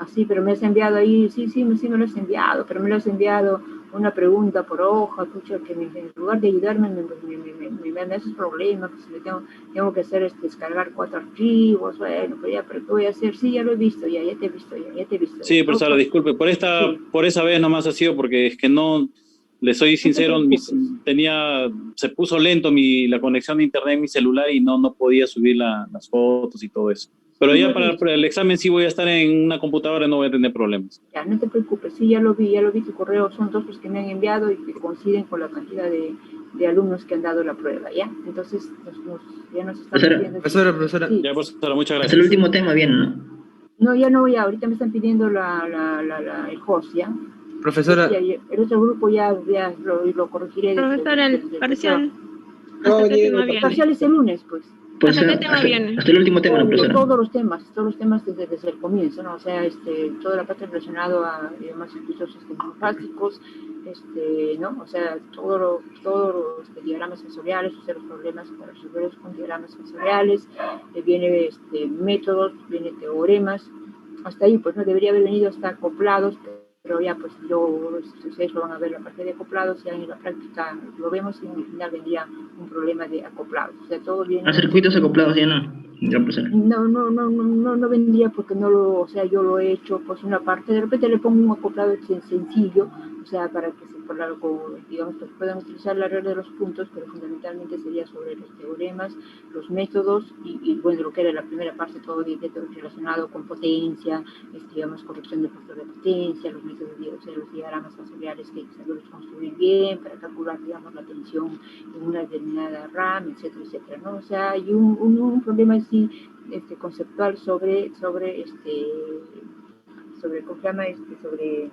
Sí, pero me has enviado ahí, sí me lo has enviado, pero me lo has enviado una pregunta por hoja, pucha, que en lugar de ayudarme me dan esos problemas, que tengo que hacer descargar 4 archivos, bueno, pues ya, pero ¿qué voy a hacer? Sí, ya lo he visto, ya te he visto. Sí, profesora, disculpe, por esa vez nomás ha sido porque es que no, le soy sincero, se puso lento la conexión de internet en mi celular y no podía subir las fotos y todo eso. Pero ya para el examen sí voy a estar en una computadora y no voy a tener problemas. Ya, no te preocupes, sí, ya lo vi tu correo, son 2 los que me han enviado y que coinciden con la cantidad de alumnos que han dado la prueba, ¿ya? Entonces, ya nos estamos viendo. Profesora. Sí. Ya, profesora, muchas gracias. Hasta el último tema, bien, ¿no? No, ya no, ya, ahorita me están pidiendo el host, ¿ya? Profesora. Sí, el otro grupo ya lo corregiré. Profesora, el parcial. ¿Hasta qué tema viene? El parcial es el lunes, pues. ¿Hasta qué tema viene? Hasta el último tema, profesora. Todos los temas desde el comienzo, ¿no? O sea, toda la parte relacionada a idiomas circuitos monofásicos, ¿no? O sea, todos los diagramas sensoriales, o sea, los problemas para resolverlos con diagramas sensoriales, viene métodos, viene teoremas, hasta ahí, pues no debería haber venido hasta acoplados, pero ya, pues ustedes lo van a ver la parte de acoplados, ya en la práctica lo vemos y al final vendría un problema de acoplados. O sea, todo bien. ¿A circuitos acoplados ya no? Ya, profesora. No vendría porque o sea, yo lo he hecho, pues una parte, de repente le pongo un acoplado sencillo, o sea, para que digamos, que puedan utilizar la regla de los puntos, pero fundamentalmente sería sobre los teoremas, los métodos y bueno, lo que era la primera parte, todo relacionado con potencia, digamos, corrección del factor de potencia, los métodos, o sea, los diagramas sensoriales que hay que saberlos construir bien para calcular, digamos, la tensión en una determinada RAM, etcétera, ¿no? O sea, hay un problema así conceptual sobre ¿cómo se llama? Sobre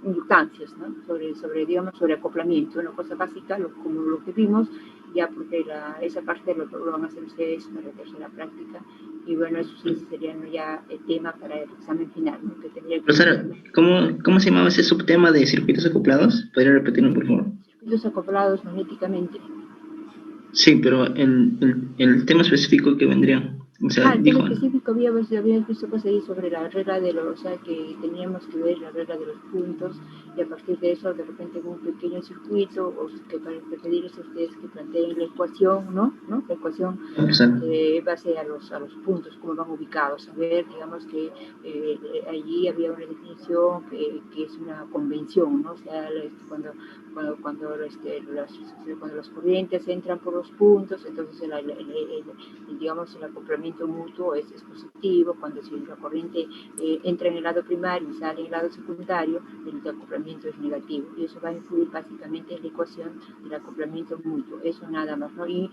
inductancias, ¿no? Sobre acoplamiento, una cosa básica, como lo que vimos, ya porque esa parte lo van a hacer ustedes para la tercera práctica, y bueno, eso sí sería ya el tema para el examen final, ¿no? Que tendría que... Profesora, ¿cómo se llamaba ese subtema de circuitos acoplados? ¿Podría repetirlo, por favor? Circuitos acoplados magnéticamente. Sí, pero el tema específico que vendría... O sea, el tema específico habías visto pues ahí sobre la regla o sea, que teníamos que ver la regla de los puntos, y a partir de eso, de repente, en un pequeño circuito, o que para pedirles a ustedes que planteen la ecuación, ¿no? La ecuación base a los puntos, cómo van ubicados. A ver, digamos que allí había una definición que es una convención, ¿no? O sea, cuando las corrientes entran por los puntos, entonces digamos el acoplamiento mutuo es positivo. Cuando si la corriente entra en el lado primario y sale en el lado secundario, el acoplamiento es negativo, y eso va a influir básicamente en la ecuación del acoplamiento mutuo, eso nada más, ¿no? Y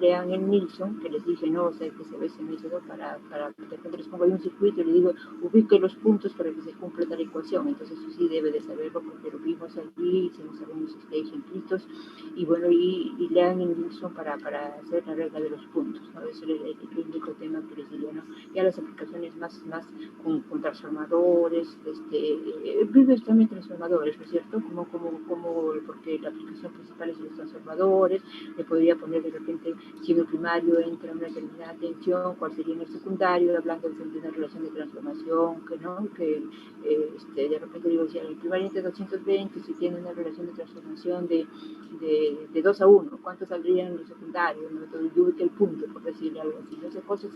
lean en Nilsson, que les dije, no, o sea, que se ve ese método para de repente les pongo ahí un circuito y le digo, ubique los puntos para que se cumpla tal ecuación. Entonces eso sí debe de saberlo porque lo vimos allí, hicimos algunos ejemplitos, y bueno, y lean en Nilsson para hacer la regla de los puntos, ¿no? Ese es el único tema que les diría, ¿no? Ya las aplicaciones más con transformadores, vives también transformadores, ¿no es cierto? Porque la aplicación principal es los transformadores. Le podría poner de repente, si en el primario entra una determinada tensión, cuál sería en el secundario, hablando de una relación de transformación, de repente digo, si en el primario entra 220, si tiene una relación de transformación de 2 a 1, ¿cuánto saldrían en el secundario? ¿No? Entonces yo ubiqué el punto, por decirle algo así. No sé, cosas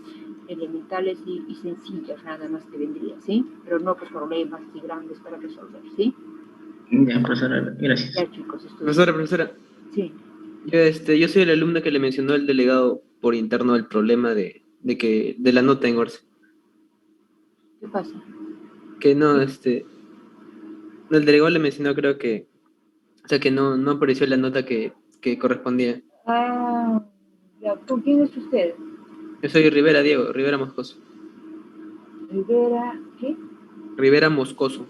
elementales y sencillas nada más que vendría, ¿sí? Pero no pues problemas y grandes para resolver, ¿sí? Ya, profesora, gracias. Ya, chicos, Profesora. Sí. Yo soy el alumno que le mencionó el delegado por interno el problema de la nota en Orce. ¿Qué pasa? Que no, el delegado le mencionó, creo que, o sea, que no apareció la nota que correspondía. Ah, ya, ¿con quién es usted? Yo soy Diego Rivera Moscoso. Rivera, ¿qué? Rivera Moscoso.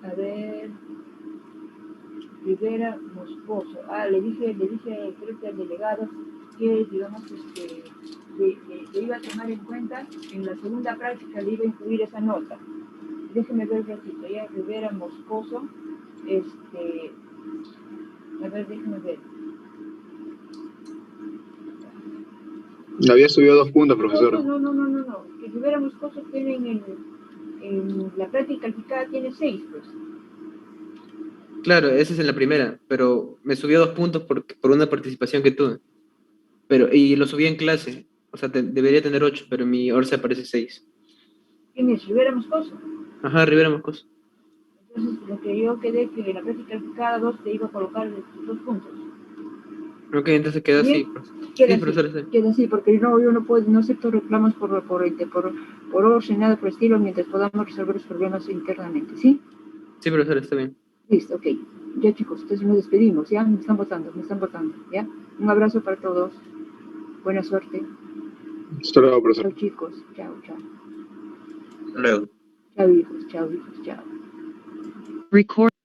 A ver, Rivera Moscoso. Ah, le dije, creo que al delegado que, digamos, le iba a tomar en cuenta, en la segunda práctica le iba a incluir esa nota. Déjeme ver un ratito, ya, Rivera Moscoso, a ver, déjeme ver. Le había subido 2 puntos, profesor. No, que Rivera Moscoso tiene en la práctica calificada tiene 6, pues. Claro, esa es en la primera, pero me subió 2 puntos por una participación que tuve. Y lo subí en clase, o sea, debería tener 8, pero en mi Orce aparece 6. ¿Quién es? Rivera Moscoso. Ajá, Rivera Moscoso. Entonces, lo que yo quedé que en la práctica calificada 2 te iba a colocar 2 puntos. Ok, entonces queda así. Queda así, porque yo no acepto reclamos por orden, nada por el estilo, mientras podamos resolver los problemas internamente, ¿sí? Sí, profesor, está bien. Listo, ok. Ya, chicos, entonces nos despedimos, ¿ya? Me están votando, ¿ya? Un abrazo para todos. Buena suerte. Hasta luego, profesor. Chao, chicos. Chao. Luego. Chao, hijos. Chao. Record